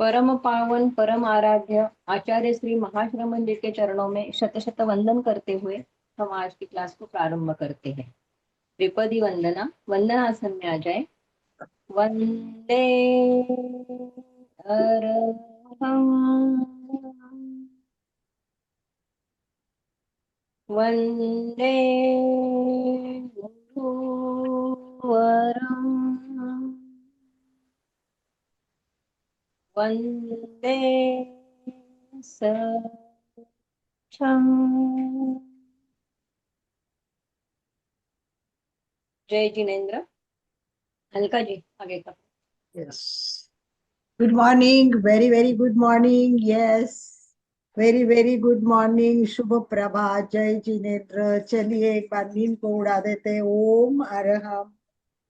परम पावन परम आराध्य आचार्य श्री महाश्रमण जी के चरणों में शत शत वंदन करते हुए हम आज की क्लास को प्रारंभ करते हैं। त्रिपदी वंदना, वंदनासन में आ जाए। वंदे अरहं, वंदे गुरुवरं, वंदे सक्षम। जय जिनेन्द्र। अलका जी आगे का। Yes. Good morning. Very, very good morning. Yes. Very, very good morning. शुभ प्रभात। जय जिनेन्द्र। चलिए एक बार नींद को उड़ा देते हैं। ओम अरहम,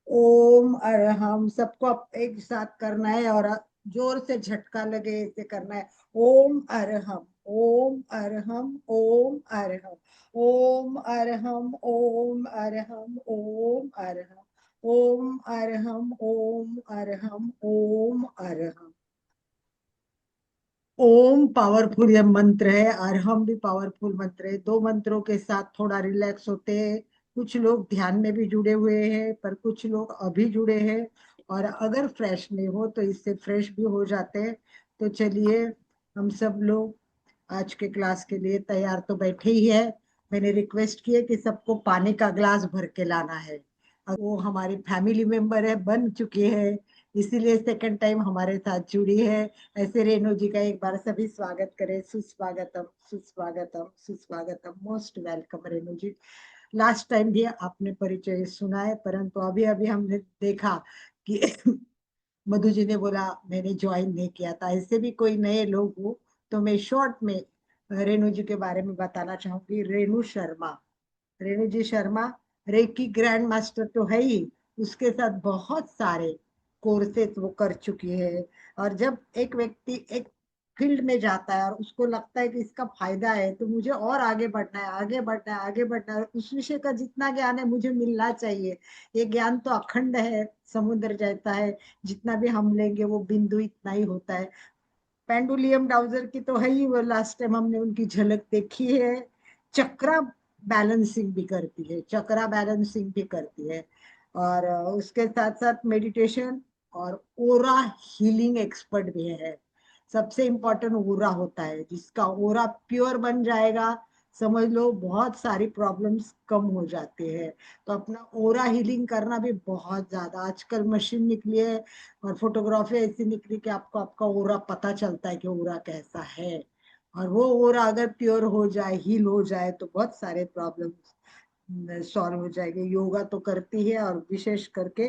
ओम अरहम। सबको एक साथ करना है और जोर से झटका लगे ऐसे करना है। ओम अरहम, ओम अरहम, ओम अरहम, ओम अरहम, ओम अरहम, ओम अरहम, ओम अरहम, ओम अरहम, ओम अरहम। ओम पावरफुल ये मंत्र है, अरहम भी पावरफुल मंत्र है। दो मंत्रों के साथ थोड़ा रिलैक्स होते हैं। कुछ लोग ध्यान में भी जुड़े हुए हैं, पर कुछ लोग अभी जुड़े हैं और अगर फ्रेश नहीं हो तो इससे फ्रेश भी हो जाते हैं। तो चलिए हम सब लोग आज के क्लास के लिए तैयार तो बैठे ही है। मैंने रिक्वेस्ट की है कि सबको पानी का ग्लास भर के लाना है। वो हमारी फैमिली मेंबर है, बन चुकी है, इसीलिए सेकंड टाइम हमारे साथ जुड़ी है। ऐसे रेणु जी का एक बार सभी स्वागत करें। सुस्वागतम, सुस्वागतम, सुस्वागतम। मोस्ट वेलकम रेणु जी। लास्ट टाइम भी आपने परिचय सुना है, परंतु अभी अभी हमने देखा कि मधु जी ने बोला मैंने ज्वाइन नहीं किया था। ऐसे भी कोई नए लोग हो तो मैं शॉर्ट में रेणु जी के बारे में बताना चाहूंगी। रेणु शर्मा, रेणु जी शर्मा रेकी ग्रैंड मास्टर तो है ही, उसके साथ बहुत सारे कोर्सेस वो कर चुकी है। और जब एक व्यक्ति एक फील्ड में जाता है और उसको लगता है कि इसका फायदा है तो मुझे और आगे बढ़ना है, आगे बढ़ना है, आगे बढ़ना है, उस विषय का जितना ज्ञान है मुझे मिलना चाहिए। ये ज्ञान तो अखंड है, समुद्र जैसा है, जितना भी हम लेंगे वो बिंदु इतना ही होता है। पेंडुलियम डाउजर की तो है ही, वो लास्ट टाइम हमने उनकी झलक देखी है। चक्रा बैलेंसिंग भी करती है, चक्रा बैलेंसिंग भी करती है। और उसके साथ साथ मेडिटेशन और ओरा हीलिंग एक्सपर्ट भी है। सबसे इम्पोर्टेंट ओरा होता है, जिसका ओरा प्योर बन जाएगा समझ लो बहुत सारी प्रॉब्लम्स कम हो जाती है। तो अपना ओरा हीलिंग करना भी बहुत ज्यादा, आजकल मशीन निकली है और फोटोग्राफी ऐसी निकली कि आपको आपका ओरा पता चलता है कि ओरा कैसा है। और वो ओरा अगर प्योर हो जाए, हील हो जाए, तो बहुत सारे प्रॉब्लम सॉल्व हो जाएंगे। योगा तो करती है और विशेष करके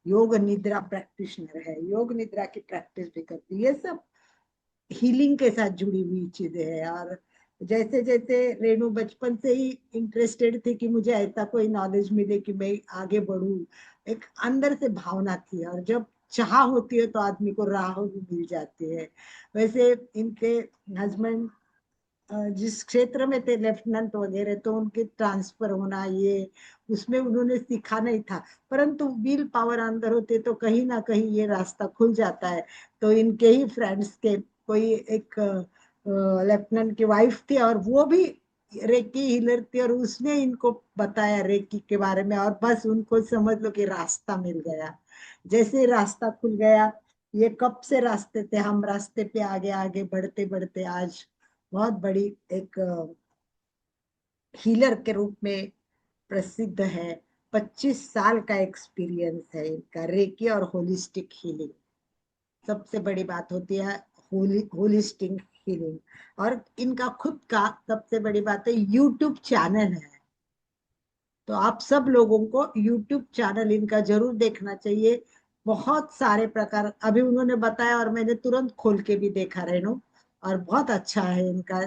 योग निद्रा प्रैक्टिशनर है, योग निद्रा की प्रैक्टिस भी करती है। ये सब हीलिंग के साथ जुड़ी हुई चीजें हैं। और जैसे जैसे रेणु बचपन से ही इंटरेस्टेड थी कि मुझे ऐसा कोई नॉलेज मिले कि मैं आगे बढ़ूं, एक अंदर से भावना थी। और जब चाह होती है तो आदमी को राह भी मिल जाती है। वैसे इनके हस्बैंड जिस क्षेत्र में थे लेफ्टिनेंट वगैरह, तो उनके ट्रांसफर होना ये उसमें उन्होंने सीखा नहीं था, परंतु विल पावर अंदर होते तो कहीं ना कहीं ये रास्ता खुल जाता है। तो इनके ही फ्रेंड्स के कोई एक लेफ्टिनेंट की वाइफ थी और वो भी रेकी हीलर थी, और उसने इनको बताया रेकी के बारे में, और बस उनको समझ लो कि रास्ता मिल गया। जैसे रास्ता खुल गया, ये कब से रास्ते थे, हम रास्ते पे आगे आगे बढ़ते बढ़ते आज बहुत बड़ी एक हीलर के रूप में प्रसिद्ध है। 25 साल का एक्सपीरियंस है इनका, रेकी और होलिस्टिक हीलिंग। सबसे बड़ी बात होती है होलिस्टिक हीलिंग। और इनका खुद का सबसे बड़ी बात है यूट्यूब चैनल है। तो आप सब लोगों को यूट्यूब चैनल इनका जरूर देखना चाहिए। बहुत सारे प्रकार अभी उन्होंने बताया और मैंने तुरंत खोल के भी देखा रेणु, और बहुत अच्छा है इनका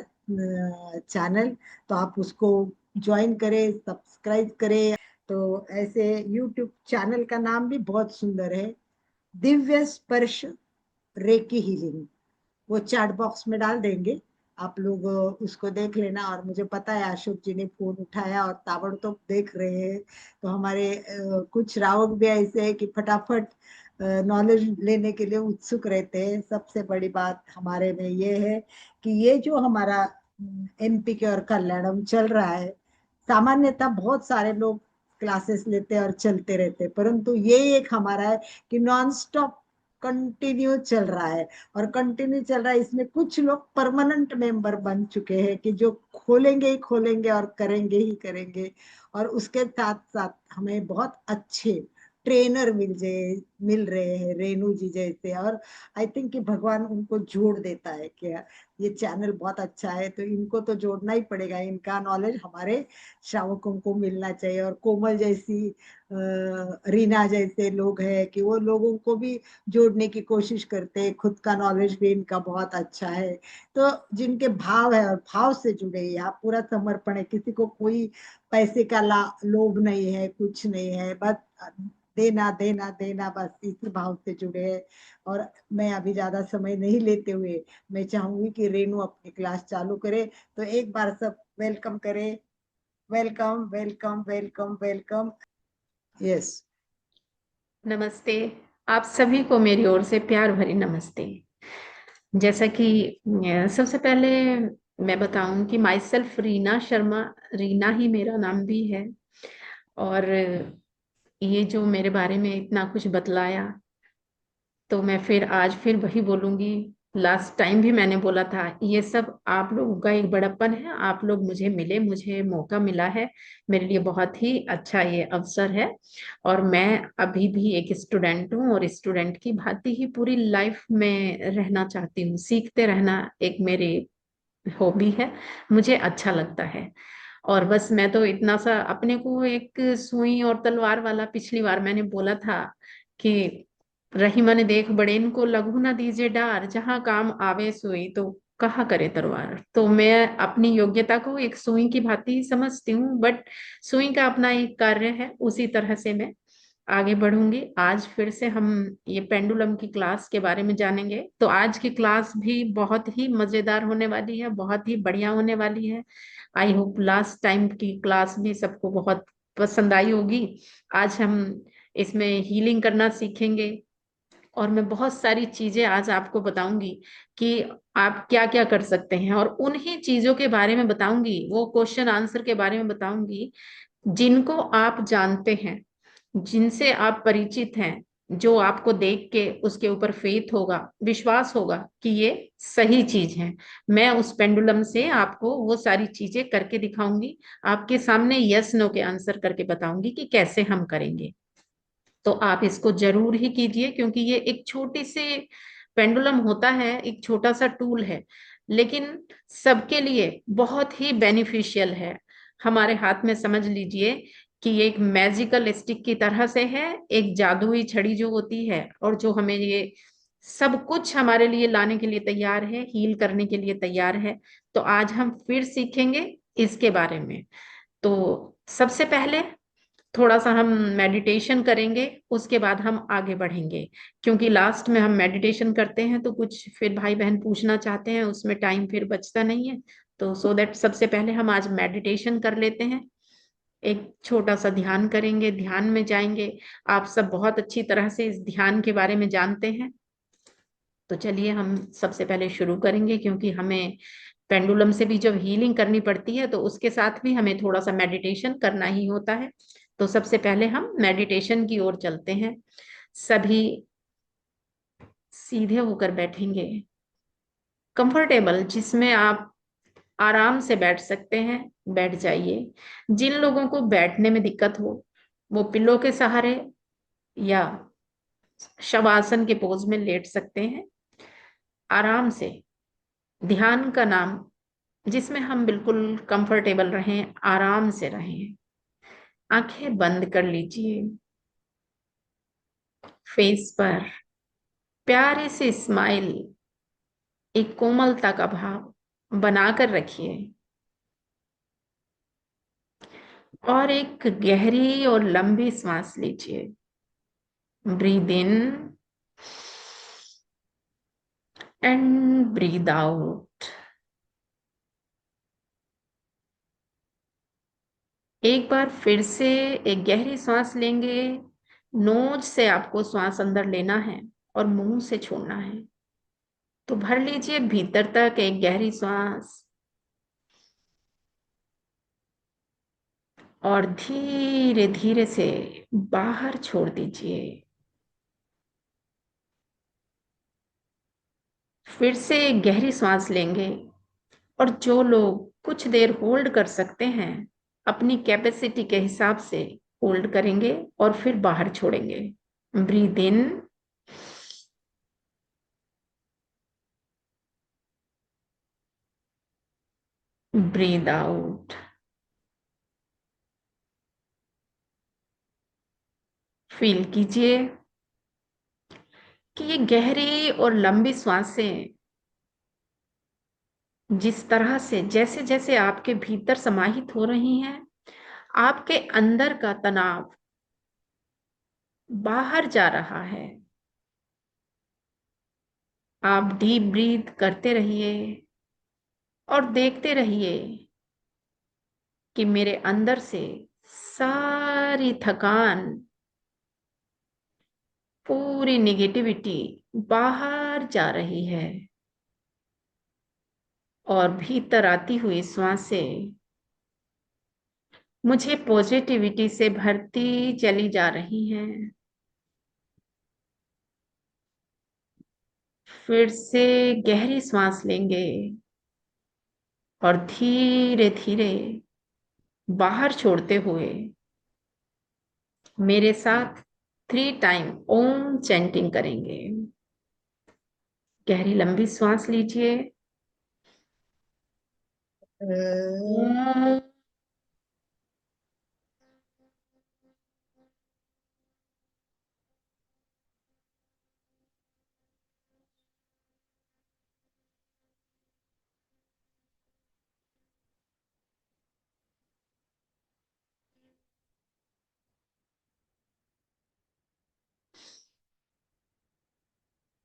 चैनल। तो आप उसको ज्वाइन करें, सब्सक्राइब करें। तो ऐसे यूट्यूब चैनल का नाम भी बहुत सुंदर है, दिव्य स्पर्श रेकी हीलिंग। वो चैट बॉक्स में डाल देंगे, आप लोग उसको देख लेना। और मुझे पता है अशोक जी ने फोन उठाया और ताबड़तोड़ देख रहे हैं। तो हमारे कुछ रावक भी ऐसे है कि फटाफट नॉलेज लेने के लिए उत्सुक रहते हैं। सबसे बड़ी बात हमारे में ये है कि ये जो हमारा एमपी के और कल्याणम चल रहा है, सामान्यतः बहुत सारे लोग क्लासेस लेते हैं और चलते रहते हैं, परंतु ये एक हमारा है कि नॉन स्टॉप कंटिन्यू चल रहा है। और कंटिन्यू चल रहा है, इसमें कुछ लोग परमानेंट मेंबर बन चुके हैं कि जो खोलेंगे ही खोलेंगे और करेंगे ही करेंगे। और उसके साथ साथ हमें बहुत अच्छे ट्रेनर मिल रहे हैं, रेणु जी जैसे। और आई थिंक कि भगवान उनको जोड़ देता है कि ये चैनल बहुत अच्छा है, तो इनको तो जोड़ना ही पड़ेगा, इनका नॉलेज हमारे श्रावकों को मिलना चाहिए। और कोमल जैसी, रीना जैसे लोग हैं कि वो लोगों को भी जोड़ने की कोशिश करते हैं, खुद का नॉलेज भी इनका बहुत अच्छा है। तो जिनके भाव है और भाव से जुड़े, यहाँ पूरा समर्पण है, किसी को कोई पैसे का लोभ नहीं है, कुछ नहीं है, बस देना देना देना, बस इसी भाव से जुड़े हैं। और मैं अभी ज्यादा समय नहीं लेते हुए मैं चाहूंगी कि रेनू अपनी क्लास चालू करे। तो एक बार सब वेलकम करे। Welcome welcome welcome welcome. Yes. नमस्ते। आप सभी को मेरी ओर से प्यार भरी नमस्ते। जैसा कि सबसे पहले मैं बताऊं कि माई सेल्फ रीना शर्मा, रीना ही मेरा नाम भी है। और ये जो मेरे बारे में इतना कुछ बतलाया, तो मैं फिर आज फिर वही बोलूंगी। लास्ट टाइम भी मैंने बोला था, ये सब आप लोगों का एक बड़प्पन है। आप लोग मुझे मिले, मुझे मौका मिला है, मेरे लिए बहुत ही अच्छा ये अवसर है। और मैं अभी भी एक स्टूडेंट हूँ, और स्टूडेंट की भांति ही पूरी लाइफ में रहना चाहती हूँ। सीखते रहना एक मेरी हॉबी है, मुझे अच्छा लगता है। और बस मैं तो इतना सा अपने को एक सुई और तलवार वाला, पिछली बार मैंने बोला था कि रही मन देख बड़ेन को लघु न दीजे डार, जहां काम आवे सुई तो कहा करे तलवार। तो मैं अपनी योग्यता को एक सुई की भांति ही समझती हूँ, बट सुई का अपना एक कार्य है, उसी तरह से मैं आगे बढ़ूंगी। आज फिर से हम ये पेंडुलम की क्लास के बारे में जानेंगे। तो आज की क्लास भी बहुत ही मजेदार होने वाली है, बहुत ही बढ़िया होने वाली है। आई होप लास्ट टाइम की क्लास भी सबको बहुत पसंद आई होगी। आज हम इसमें हीलिंग करना सीखेंगे, और मैं बहुत सारी चीजें आज आपको बताऊंगी कि आप क्या क्या कर सकते हैं, और उन्हीं चीजों के बारे में बताऊंगी, वो क्वेश्चन आंसर के बारे में बताऊंगी जिनको आप जानते हैं, जिनसे आप परिचित हैं, जो आपको देख के उसके ऊपर फेथ होगा, विश्वास होगा कि ये सही चीज है। मैं उस पेंडुलम से आपको वो सारी चीजें करके दिखाऊंगी, आपके सामने यस नो के आंसर करके बताऊंगी कि कैसे हम करेंगे। तो आप इसको जरूर ही कीजिए, क्योंकि ये एक छोटी सी पेंडुलम होता है, एक छोटा सा टूल है, लेकिन सबके लिए बहुत ही बेनिफिशियल है। हमारे हाथ में समझ लीजिए कि ये एक मैजिकल स्टिक की तरह से है, एक जादुई छड़ी जो होती है, और जो हमें ये सब कुछ हमारे लिए लाने के लिए तैयार है, हील करने के लिए तैयार है। तो आज हम फिर सीखेंगे इसके बारे में। तो सबसे पहले थोड़ा सा हम मेडिटेशन करेंगे, उसके बाद हम आगे बढ़ेंगे। क्योंकि लास्ट में हम मेडिटेशन करते हैं तो कुछ फिर भाई बहन पूछना चाहते हैं, उसमें टाइम फिर बचता नहीं है। तो सो दैट सबसे पहले हम आज मेडिटेशन कर लेते हैं, एक छोटा सा ध्यान करेंगे, ध्यान में जाएंगे। आप सब बहुत अच्छी तरह से इस ध्यान के बारे में जानते हैं। तो चलिए हम सबसे पहले शुरू करेंगे, क्योंकि हमें पेंडुलम से भी जब हीलिंग करनी पड़ती है तो उसके साथ भी हमें थोड़ा सा मेडिटेशन करना ही होता है। तो सबसे पहले हम मेडिटेशन की ओर चलते हैं। सभी सीधे होकर बैठेंगे, कंफर्टेबल जिसमें आप आराम से बैठ सकते हैं, बैठ जाइए। जिन लोगों को बैठने में दिक्कत हो, वो पिल्लो के सहारे या शवासन के पोज में लेट सकते हैं, आराम से। ध्यान का नाम जिसमें हम बिल्कुल कंफर्टेबल रहें, आराम से रहें। आंखें बंद कर लीजिए, फेस पर प्यारे से स्माइल, एक कोमलता का भाव बनाकर रखिए, और एक गहरी और लंबी सांस लीजिए। Breathe in and breathe out. एक बार फिर से एक गहरी सांस लेंगे, नोज से आपको श्वास अंदर लेना है और मुंह से छोड़ना है। तो भर लीजिए भीतर तक एक गहरी श्वास और धीरे धीरे से बाहर छोड़ दीजिए। फिर से एक गहरी सांस लेंगे और जो लोग कुछ देर होल्ड कर सकते हैं अपनी कैपेसिटी के हिसाब से होल्ड करेंगे और फिर बाहर छोड़ेंगे। Breathe in, breathe out. Feel कीजिए कि ये गहरी और लंबी सांसें जिस तरह से जैसे जैसे आपके भीतर समाहित हो रही हैं, आपके अंदर का तनाव बाहर जा रहा है। आप डीप ब्रीथ करते रहिए और देखते रहिए कि मेरे अंदर से सारी थकान, पूरी निगेटिविटी बाहर जा रही है और भीतर आती हुई सांसें मुझे पॉजिटिविटी से भरती चली जा रही हैं। फिर से गहरी सांस लेंगे और धीरे धीरे बाहर छोड़ते हुए मेरे साथ 3 टाइम ओम चैंटिंग करेंगे। गहरी लंबी सांस लीजिए। ओम।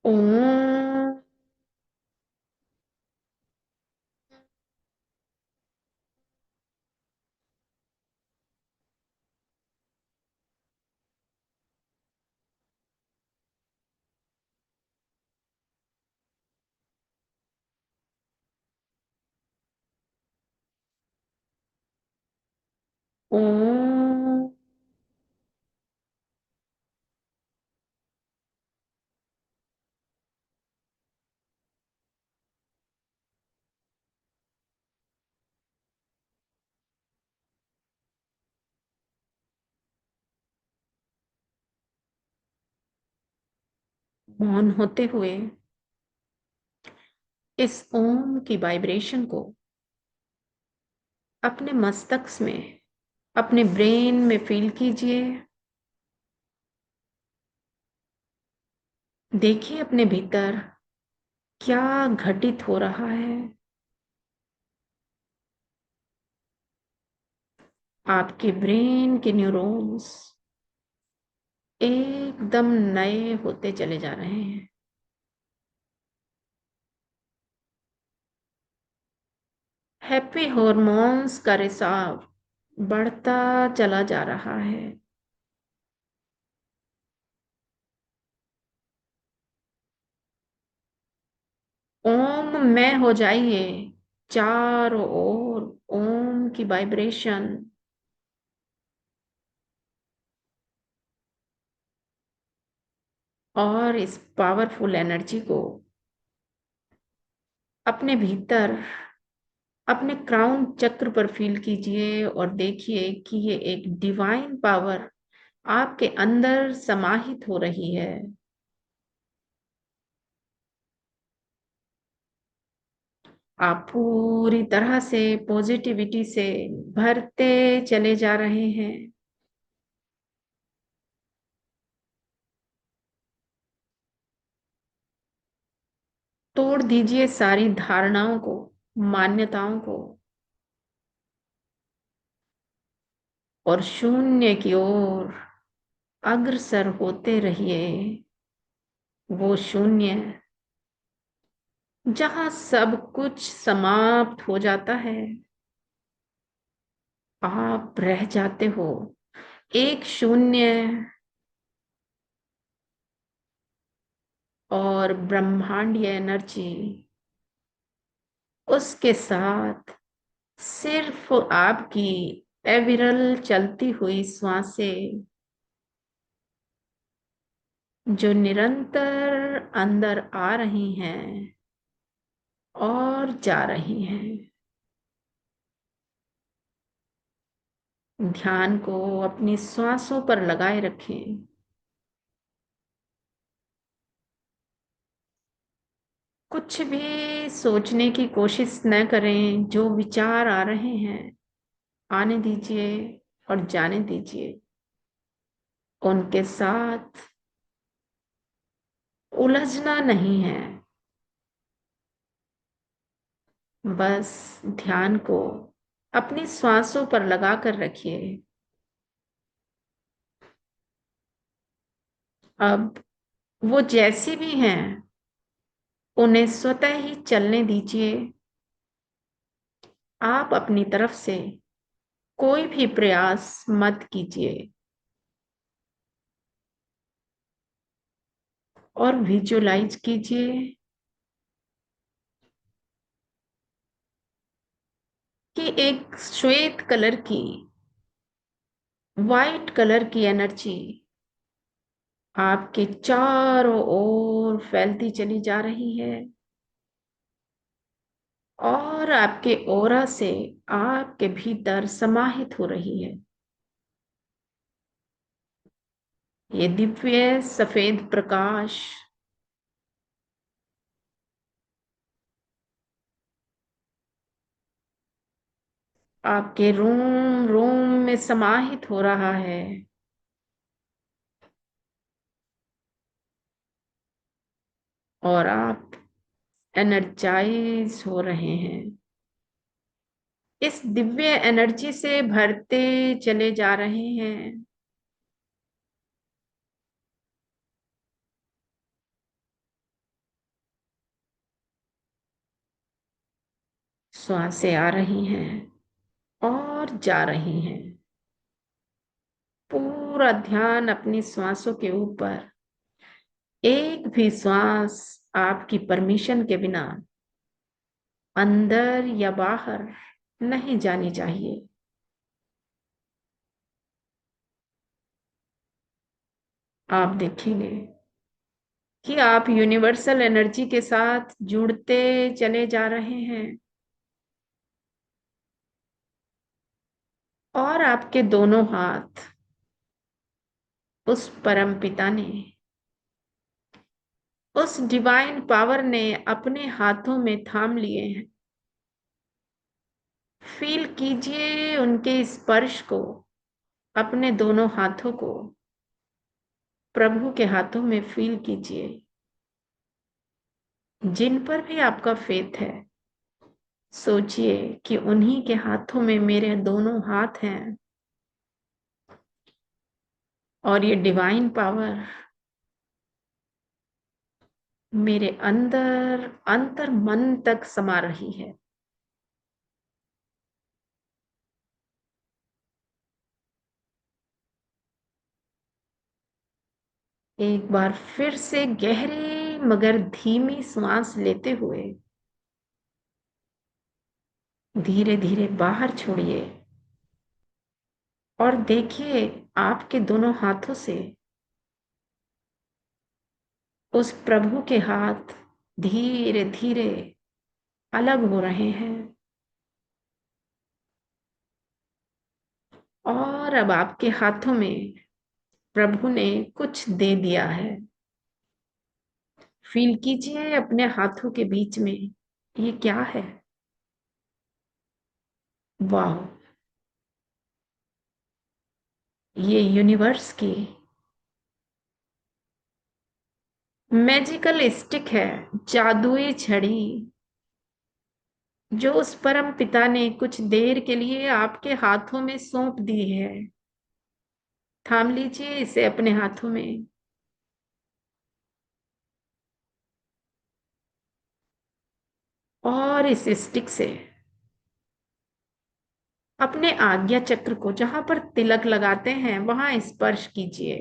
ओम। ओम। मौन होते हुए इस ओम की वाइब्रेशन को अपने मस्तिष्क में, अपने ब्रेन में फील कीजिए। देखिए अपने भीतर क्या घटित हो रहा है। आपके ब्रेन के न्यूरॉन्स एकदम नए होते चले जा रहे हैं। हैप्पी हॉर्मोन्स का रिसाव बढ़ता चला जा रहा है। ओम में हो जाइए चारों ओर ओम की वाइब्रेशन। और इस पावरफुल एनर्जी को अपने भीतर, अपने क्राउन चक्र पर फील कीजिए और देखिए कि ये एक डिवाइन पावर आपके अंदर समाहित हो रही है। आप पूरी तरह से पॉजिटिविटी से भरते चले जा रहे हैं। तोड़ दीजिए सारी धारणाओं को, मान्यताओं को और शून्य की ओर अग्रसर होते रहिए। वो शून्य जहां सब कुछ समाप्त हो जाता है, आप रह जाते हो एक शून्य और ब्रह्मांडीय एनर्जी उसके साथ सिर्फ आपकी अविरल चलती हुई श्वासें जो निरंतर अंदर आ रही हैं और जा रही हैं। ध्यान को अपनी श्वासों पर लगाए रखें। कुछ भी सोचने की कोशिश न करें। जो विचार आ रहे हैं आने दीजिए और जाने दीजिए। उनके साथ उलझना नहीं है। बस ध्यान को अपनी श्वासों पर लगा कर रखिए। अब वो जैसी भी हैं उन्हें स्वतः ही चलने दीजिए। आप अपनी तरफ से कोई भी प्रयास मत कीजिए। और विजुलाइज कीजिए कि एक श्वेत कलर की, वाइट कलर की एनर्जी आपके चारों ओर फैलती चली जा रही है और आपके ओरा से आपके भीतर समाहित हो रही है। ये दिव्य सफेद प्रकाश आपके रूम रूम में समाहित हो रहा है और आप एनर्जाइज हो रहे हैं। इस दिव्य एनर्जी से भरते चले जा रहे हैं। श्वासें आ रही हैं और जा रही हैं। पूरा ध्यान अपनी श्वासों के ऊपर। एक भी श्वास आपकी परमिशन के बिना अंदर या बाहर नहीं जानी चाहिए। आप देखेंगे कि आप यूनिवर्सल एनर्जी के साथ जुड़ते चले जा रहे हैं और आपके दोनों हाथ उस परम पिता ने, उस डिवाइन पावर ने अपने हाथों में थाम लिए हैं। फील कीजिए उनके स्पर्श को, अपने दोनों हाथों को प्रभु के हाथों में फील कीजिए। जिन पर भी आपका फेथ है सोचिए कि उन्हीं के हाथों में मेरे दोनों हाथ हैं और ये डिवाइन पावर मेरे अंदर अंतर मन तक समा रही है। एक बार फिर से गहरी मगर धीमी सांस लेते हुए धीरे धीरे बाहर छोड़िए और देखिए आपके दोनों हाथों से उस प्रभु के हाथ धीरे धीरे अलग हो रहे हैं और अब आपके हाथों में प्रभु ने कुछ दे दिया है। फील कीजिए अपने हाथों के बीच में ये क्या है। वाह, ये यूनिवर्स की मैजिकल स्टिक है, जादुई छड़ी जो उस परम पिता ने कुछ देर के लिए आपके हाथों में सौंप दी है। थाम लीजिए इसे अपने हाथों में और इस स्टिक से अपने आज्ञा चक्र को जहां पर तिलक लगाते हैं वहां स्पर्श कीजिए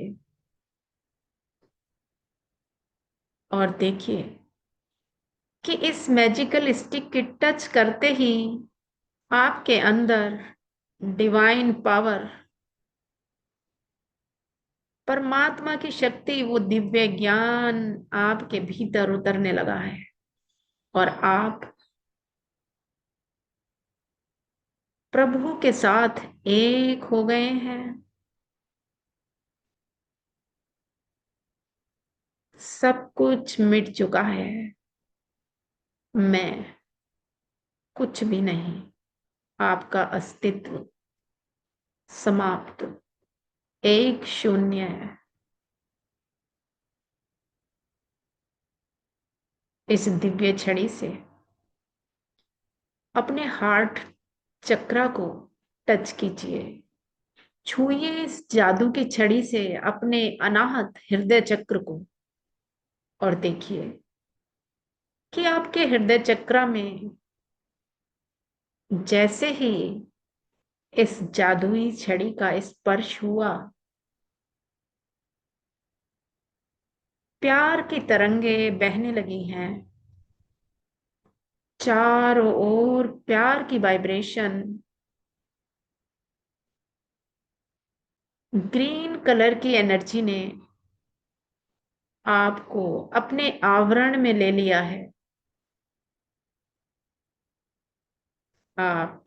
और देखिए कि इस मैजिकल स्टिक के टच करते ही आपके अंदर डिवाइन पावर, परमात्मा की शक्ति, वो दिव्य ज्ञान आपके भीतर उतरने लगा है और आप प्रभु के साथ एक हो गए हैं। सब कुछ मिट चुका है। मैं कुछ भी नहीं, आपका अस्तित्व समाप्त, एक शून्य है। इस दिव्य छड़ी से अपने हार्ट चक्रा को टच कीजिए, छुइए इस जादू की छड़ी से अपने अनाहत हृदय चक्र को और देखिए कि आपके हृदय चक्र में जैसे ही इस जादुई छड़ी का स्पर्श हुआ, प्यार की तरंगे बहने लगी हैं। चारों ओर प्यार की वाइब्रेशन, ग्रीन कलर की एनर्जी ने आपको अपने आवरण में ले लिया है। आप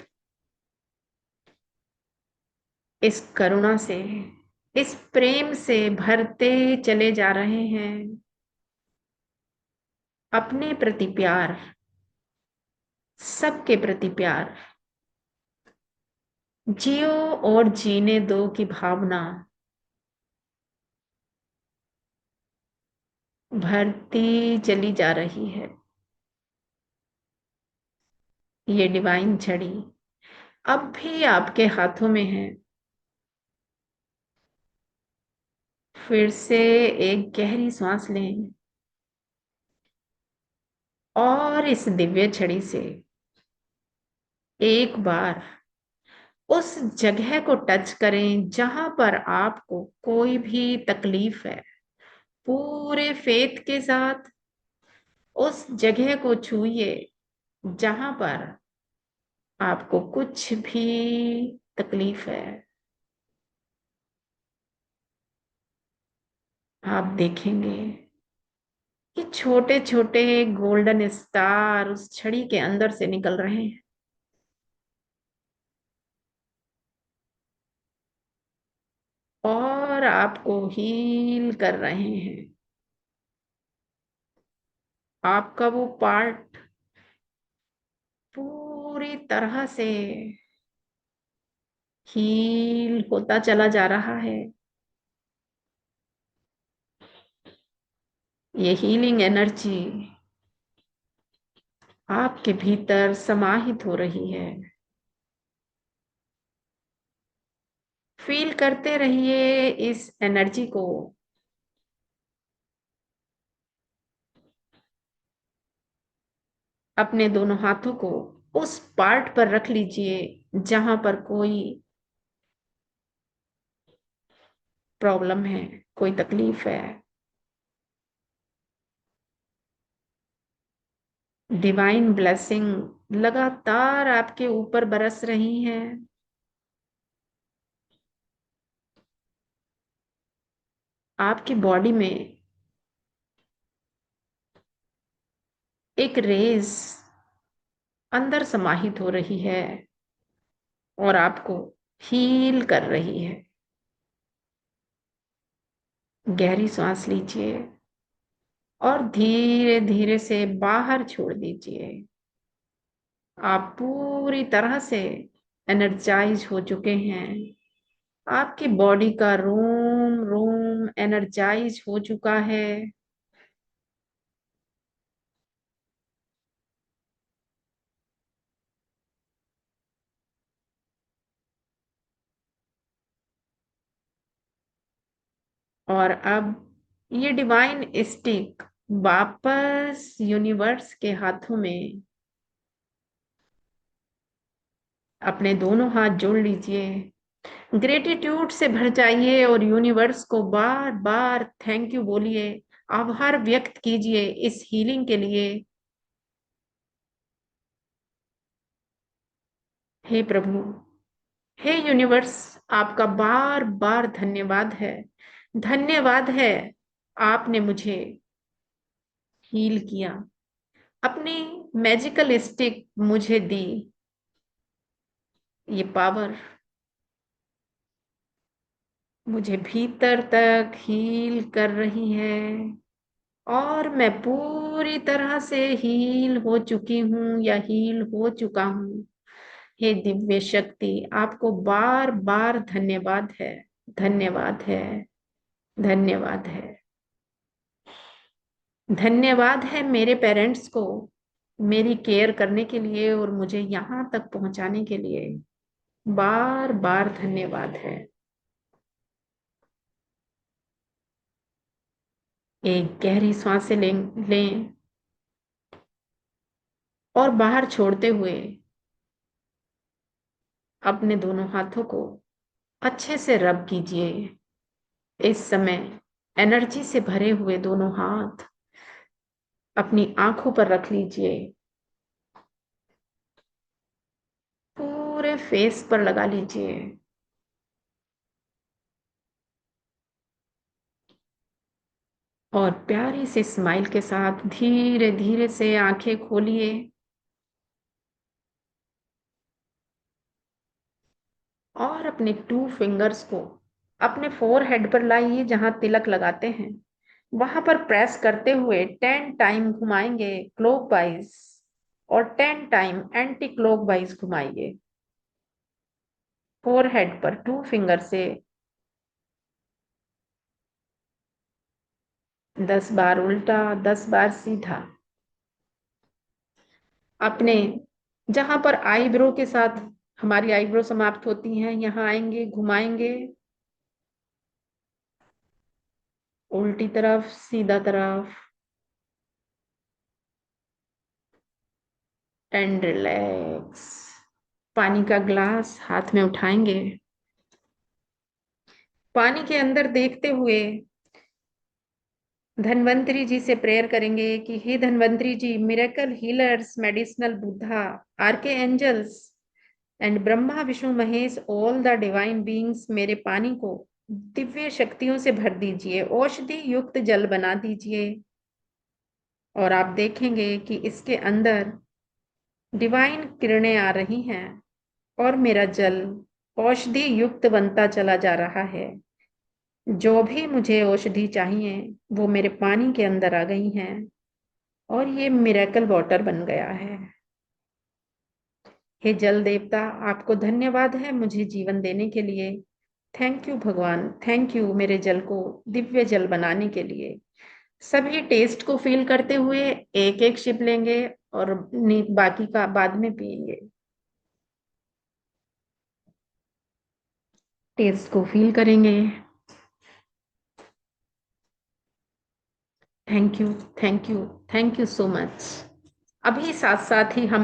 इस करुणा से, इस प्रेम से भरते चले जा रहे हैं। अपने प्रति प्यार, सबके प्रति प्यार, जियो और जीने दो की भावना भरती चली जा रही है। ये डिवाइन छड़ी अब भी आपके हाथों में है। फिर से एक गहरी सांस लें और इस दिव्य छड़ी से एक बार उस जगह को टच करें जहां पर आपको कोई भी तकलीफ है। पूरे फेथ के साथ उस जगह को छूइए जहां पर आपको कुछ भी तकलीफ है। आप देखेंगे कि छोटे छोटे गोल्डन स्टार उस छड़ी के अंदर से निकल रहे हैं और आपको हील कर रहे हैं। आपका वो पार्ट पूरी तरह से हील होता चला जा रहा है। ये हीलिंग एनर्जी आपके भीतर समाहित हो रही है। फील करते रहिए इस एनर्जी को। अपने दोनों हाथों को उस पार्ट पर रख लीजिए जहां पर कोई प्रॉब्लम है, कोई तकलीफ है। डिवाइन ब्लेसिंग लगातार आपके ऊपर बरस रही है। आपकी बॉडी में एक रेस अंदर समाहित हो रही है और आपको हील कर रही है। गहरी सांस लीजिए और धीरे धीरे से बाहर छोड़ दीजिए। आप पूरी तरह से एनर्जाइज हो चुके हैं। आपकी बॉडी का रोम रोम एनर्जाइज हो चुका है। और अब ये डिवाइन स्टिक वापस यूनिवर्स के हाथों में, अपने दोनों हाथ जोड़ लीजिए, ग्रेटिट्यूड से भर जाइए और यूनिवर्स को बार बार थैंक यू बोलिए। आभार व्यक्त कीजिए इस हीलिंग के लिए। हे प्रभु, हे यूनिवर्स, आपका बार बार धन्यवाद है। धन्यवाद है, आपने मुझे हील किया, अपनी मैजिकल स्टिक मुझे दी। ये पावर मुझे भीतर तक हील कर रही है और मैं पूरी तरह से हील हो चुकी हूँ या हील हो चुका हूँ। हे दिव्य शक्ति, आपको बार बार धन्यवाद है, धन्यवाद है, धन्यवाद है। धन्यवाद है मेरे पेरेंट्स को मेरी केयर करने के लिए और मुझे यहाँ तक पहुंचाने के लिए। बार बार धन्यवाद है। एक गहरी सांसें लें और बाहर छोड़ते हुए अपने दोनों हाथों को अच्छे से रब कीजिए। इस समय एनर्जी से भरे हुए दोनों हाथ अपनी आंखों पर रख लीजिए, पूरे फेस पर लगा लीजिए। और प्यारी सी स्माइल के साथ धीरे धीरे से आंखें खोलिए और अपने 2 फिंगर्स को अपने फोरहेड पर लाइए, जहां तिलक लगाते हैं वहां पर प्रेस करते हुए 10 टाइम घुमाएंगे क्लॉकवाइज और 10 टाइम एंटी क्लॉकवाइज घुमाइए। फोरहेड पर 2 फिंगर से 10 बार उल्टा, 10 बार सीधा। अपने जहां पर आईब्रो के साथ हमारी आईब्रो समाप्त होती हैं, यहाँ आएंगे, घुमाएंगे, उल्टी तरफ, सीधा तरफ, एंड रिलैक्स। पानी का ग्लास हाथ में उठाएंगे, पानी के अंदर देखते हुए धन्वंतरी जी से प्रेयर करेंगे कि हे Dhanvantari ji, miracle healers, medicinal Buddha, archangels and Brahma Vishnu Mahesh, all the divine beings, मेरे पानी को दिव्य शक्तियों से भर दीजिए, औषधि युक्त जल बना दीजिए। और आप देखेंगे कि इसके अंदर डिवाइन किरणें आ रही हैं और मेरा जल औषधि युक्त बनता चला जा रहा है। जो भी मुझे औषधि चाहिए वो मेरे पानी के अंदर आ गई हैं और ये मिरेकल वाटर बन गया है। हे जल देवता, आपको धन्यवाद है मुझे जीवन देने के लिए। थैंक यू भगवान, थैंक यू मेरे जल को दिव्य जल बनाने के लिए। सभी टेस्ट को फील करते हुए एक एक शिप लेंगे और बाकी का बाद में पिएंगे। टेस्ट को फील करेंगे। Thank you, thank you, thank you so much. अभी साथ साथ ही हम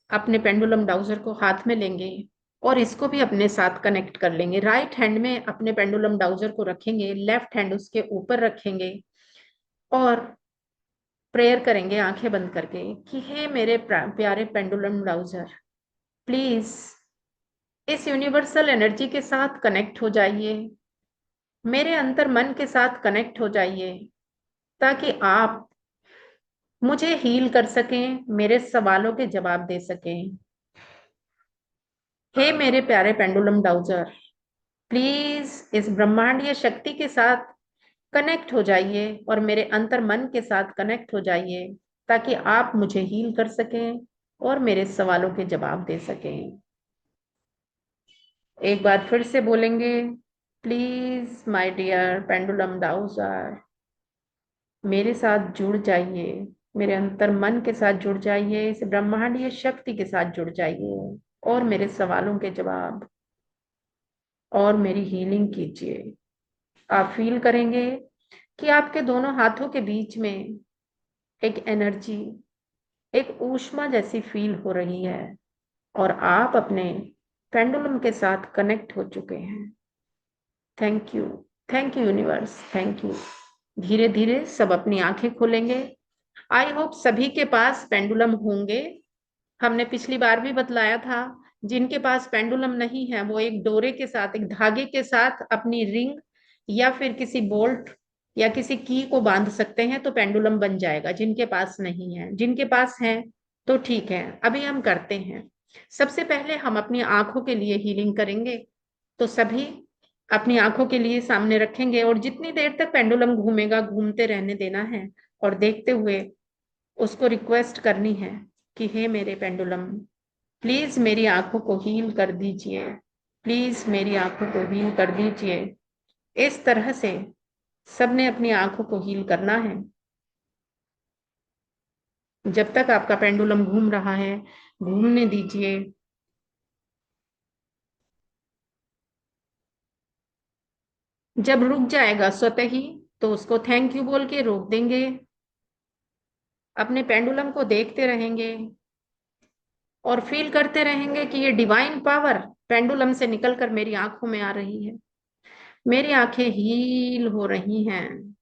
अपने पेंडुलम डाउजर को हाथ में लेंगे और इसको भी अपने साथ कनेक्ट कर लेंगे। राइट हैंड में अपने पेंडुलम डाउजर को रखेंगे, लेफ्ट हैंड उसके ऊपर रखेंगे और प्रेयर करेंगे आंखें बंद करके कि हे मेरे प्यारे पेंडुलम डाउजर, प्लीज इस यूनिवर्सल एनर्जी के साथ कनेक्ट हो जाइए, मेरे अंतर मन के साथ कनेक्ट हो जाइए ताकि आप मुझे हील कर सकें, मेरे सवालों के जवाब दे सकें। हे मेरे प्यारे पेंडुलम डाउजर, प्लीज इस ब्रह्मांडीय शक्ति के साथ कनेक्ट हो जाइए और मेरे अंतर मन के साथ कनेक्ट हो जाइए ताकि आप मुझे हील कर सकें और मेरे सवालों के जवाब दे सकें। एक बार फिर से बोलेंगे, please my dear pendulum dowser, मेरे साथ जुड़ जाइए, मेरे अंतर मन के साथ जुड़ जाइए, इस ब्रह्मांडीय शक्ति के साथ जुड़ जाइए और मेरे सवालों के जवाब और मेरी हीलिंग कीजिए। आप फील करेंगे कि आपके दोनों हाथों के बीच में एक एनर्जी, एक ऊष्मा जैसी फील हो रही है और आप अपने पेंडुलम के साथ कनेक्ट हो चुके हैं। Thank you universe, thank you. धीरे धीरे सब अपनी आंखें खोलेंगे। आई होप सभी के पास पेंडुलम होंगे। हमने पिछली बार भी बतलाया था, जिनके पास पेंडुलम नहीं है वो एक डोरे के साथ, एक धागे के साथ अपनी रिंग या फिर किसी बोल्ट या किसी की को बांध सकते हैं तो पेंडुलम बन जाएगा। जिनके पास नहीं है, जिनके पास है तो ठीक है। अभी हम करते हैं। सबसे पहले हम अपनी आंखों के लिए हीलिंग करेंगे। तो सभी अपनी आंखों के लिए सामने रखेंगे और जितनी देर तक पेंडुलम घूमेगा घूमते रहने देना है और देखते हुए उसको रिक्वेस्ट करनी है कि हे मेरे पेंडुलम, प्लीज मेरी आंखों को हील कर दीजिए, प्लीज मेरी आंखों को हील कर दीजिए। इस तरह से सबने अपनी आंखों को हील करना है। जब तक आपका पेंडुलम घूम रहा है घूमने दीजिए। जब रुक जाएगा स्वतः ही तो उसको थैंक यू बोल के रोक देंगे। अपने पेंडुलम को देखते रहेंगे और फील करते रहेंगे कि ये डिवाइन पावर पेंडुलम से निकलकर मेरी आंखों में आ रही है। मेरी आंखें हील हो रही हैं।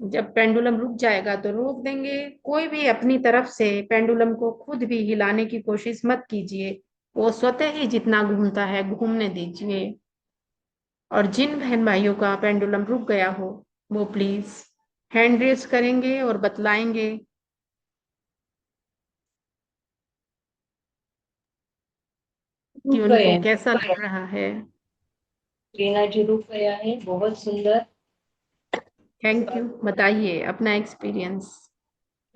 जब पेंडुलम रुक जाएगा तो रोक देंगे। कोई भी अपनी तरफ से पेंडुलम को खुद भी हिलाने की कोशिश मत कीजिए। वो स्वतः ही जितना घूमता है घूमने दीजिए। और जिन बहन भाइयों का पेंडुलम रुक गया हो वो प्लीज हैंड रेज करेंगे और बतलाएंगे कि रुक उनको गए। कैसा लग रहा है। रीना जी रुक गया है, बहुत सुंदर। इस थैंक यू। बात को बताइए अपना एक्सपीरियंस।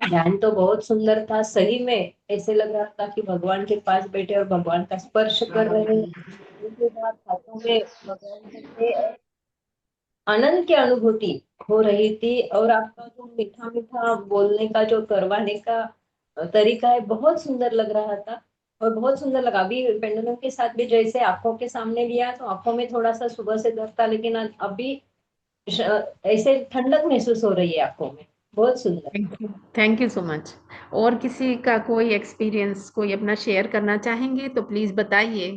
ध्यान तो बहुत सुंदर था, सही में ऐसे लग रहा था कि भगवान के पास बैठे और भगवान का स्पर्श कर रहे हैं। उनके बाद हाथों में भगवान के थे और आनंद की अनुभूति हो रही थी। और आपका जो मीठा मीठा बोलने का जो करवाने का तरीका है, बहुत सुंदर लग रहा था। और बहुत सुंदर लगा। अभी पेंडुलम के साथ भी जैसे आंखों के सामने लिया तो आंखों में थोड़ा सा सुबह से दर्द था, लेकिन अभी ऐसे ठंडक महसूस हो रही है आंखों में। बहुत सुंदर। Thank you so much. और किसी का कोई एक्सपीरियंस कोई अपना शेयर करना चाहेंगे तो प्लीज बताइए।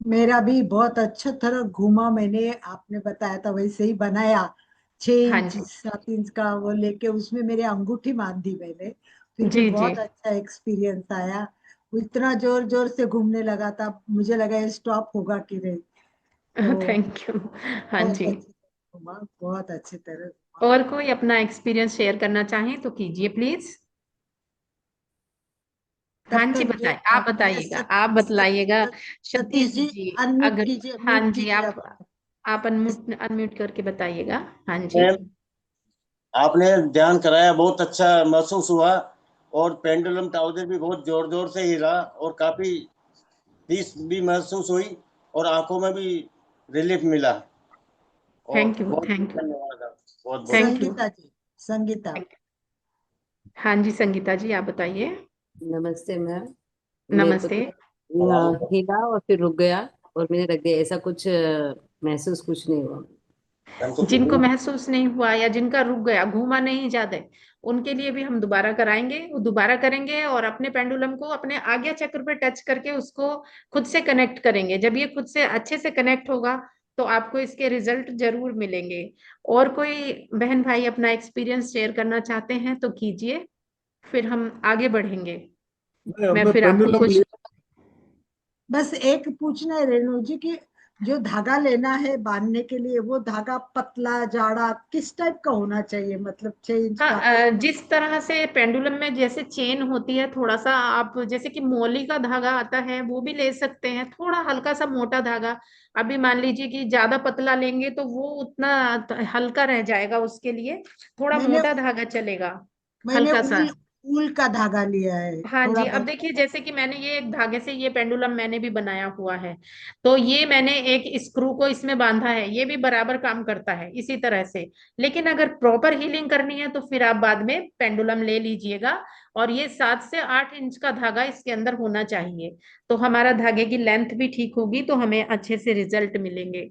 मेरा भी बहुत अच्छा तरह घूमा। मैंने आपने बताया था वैसे ही बनाया। 6 इंच हाँ 7 इंच का वो लेके उसमें मेरे अंगूठी बांध दी मैंने। फिर भी जी जी। बहुत अच्छा एक्सपीरियंस आया। वो इतना जोर जोर से घूमने लगा था, मुझे लगा ये स्टॉप होगा कि नहीं। तो थैंक यू। हाँ बहुत जी। अच्छी तरह घूमा, बहुत अच्छी तरह घूमा। और कोई अपना एक्सपीरियंस शेयर करना चाहें तो कीजिए प्लीज। हाँ तब जी तक जो बताइए, आप मेरे बताइएगा, आप बतलाइएगा। सतीश सतीश जी जी, अनम्यूट अगर कीजिए, हाँ म्यूट जी, कीजिए आप अनम्यूट अनम्यूट करके बताइएगा। हाँ जी। मैम, आपने ध्यान कराया, बहुत अच्छा महसूस हुआ। और पेंडुलम टाउजर भी बहुत जोर जोर से हिला और काफी पीस भी महसूस हुई और आंखों में भी रिलीफ मिला। और थैंक यू बहुत बहुत थैंक यू धन्यवाद। बहुत बहुत थैंक यू। संगीता जी। संगीता। हाँ जी संगीता जी, आप बताइए। नमस्ते मैम। मेरे को नमस्ते। तो हिला और फिर रुक गया और मेरे रख गया, ऐसा कुछ महसूस कुछ नहीं हुआ। जिनको महसूस नहीं हुआ या जिनका रुक गया, घूमा नहीं ज्यादा, उनके लिए भी हम दोबारा कराएंगे। वो दोबारा करेंगे और अपने पेंडुलम को अपने आज्ञा चक्र पे टच करके उसको खुद से कनेक्ट करेंगे। जब ये खुद से अच्छे से कनेक्ट होगा तो आपको इसके रिजल्ट जरूर मिलेंगे। और कोई बहन भाई अपना एक्सपीरियंस शेयर करना चाहते हैं तो कीजिए, फिर हम आगे बढ़ेंगे। मैं मैं फिर आपको पेंडुलम कुछ बस एक पूछना है रेणु जी की, जो धागा लेना है बांधने के लिए वो धागा पतला जाड़ा किस टाइप का होना चाहिए, मतलब 6 इंच हाँ, का? जिस तरह से पेंडुलम में जैसे चेन होती है, थोड़ा सा आप जैसे कि मोली का धागा आता है वो भी ले सकते हैं, थोड़ा हल्का सा मोटा धागा। अभी मान लीजिए कि ज्यादा पतला लेंगे तो वो उतना हल्का रह जाएगा, उसके लिए थोड़ा मैंने मोटा धागा चलेगा। मैंने हल्का सा। ऊल ऊल का धागा लिया है हाँ थोड़ा जी, अब बहुत। देखिए जैसे कि मैंने ये एक धागे से ये पेंडुलम मैंने भी बनाया हुआ है, तो ये मैंने एक स्क्रू को इसमें बांधा है, ये भी बराबर काम करता है इसी तरह से। लेकिन अगर प्रॉपर हीलिंग करनी है तो फिर आप बाद में पेंडुलम ले लीजिएगा। और ये 7 से 8 इंच का धागा इसके अंदर होना चाहिए, तो हमारा धागे की लेंथ भी ठीक होगी तो हमें अच्छे से रिजल्ट मिलेंगे।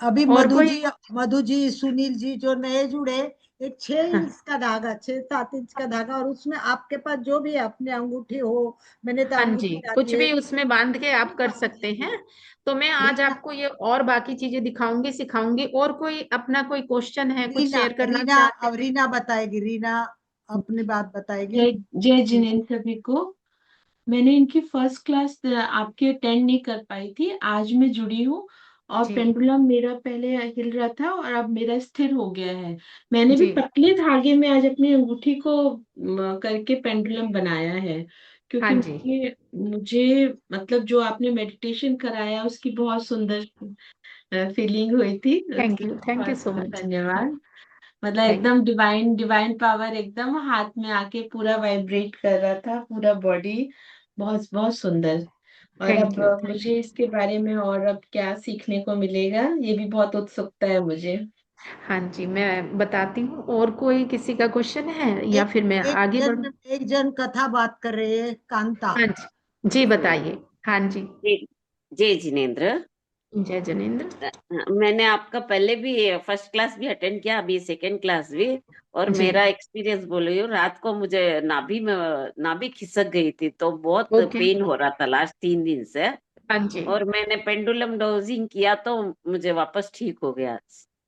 अभी और कोई मधु जी सुनील जी जो नए जुड़े, एक 6 इंच का धागा, 6-7 इंच का धागा, और उसमें आपके पास जो भी है, अपने अंगूठी हो, मैंने तो हाँ जी, अंगूठी कुछ डाली है, भी उसमें बांध के आप कर बांध सकते दीजिए। हैं। तो मैं आज रीना, आपको ये और बाकी चीजें दिखाऊंगी, सिखाऊंगी। और कोई अपना कोई क्वेश्चन है, कुछ रीना, शेयर करना रीना, चाहते अब हैं? रीना बताएगी, रीना अपनी बात बताएगी। जय जय जिनेन्द्र सभी को। मैंने इनकी फर्स्ट क्लास आपकी अटेंड नहीं कर पाई थी, आज मैं जुड़ी हूँ। और जी पेंडुलम मेरा पहले हिल रहा था और अब मेरा स्थिर हो गया है। मैंने भी जी। पतले धागे में आज अपनी अंगूठी को करके पेंडुलम बनाया है, हाँ क्योंकि जी। मुझे मुझे मतलब जो आपने मेडिटेशन कराया उसकी बहुत सुंदर फीलिंग हुई थी, उसके लिए थैंक यू बहुत सो बहुत मच। धन्यवाद। मतलब थैंक एकदम डिवाइन डिवाइन पावर एकदम हाथ में आके पूरा वाइब्रेट कर रहा था, पूरा बॉडी। बहुत बहुत सुंदर। और थैंक अब यू। मुझे इसके बारे में और अब क्या सीखने को मिलेगा, ये भी बहुत उत्सुकता है मुझे। हाँ जी, मैं बताती हूँ। और कोई किसी का क्वेश्चन है या एक फिर मैं एक आगे जन बढ़ूँ? एक जन कथा बात कर रहे हैं, कांता। हाँ जी, जी बताइए। हाँ जी। जय जय जिनेन्द्र। जय जनेन्द्र। मैंने आपका पहले भी फर्स्ट क्लास भी अटेंड किया, अभी सेकंड क्लास भी। और जी। मेरा एक्सपीरियंस बोल रही हूँ, रात को मुझे नाभि में नाभि खिसक गई थी, तो बहुत ओके। पेन हो रहा था लास्ट 3 दिन से। हाँ जी। और मैंने पेंडुलम डोजिंग किया तो मुझे वापस ठीक हो गया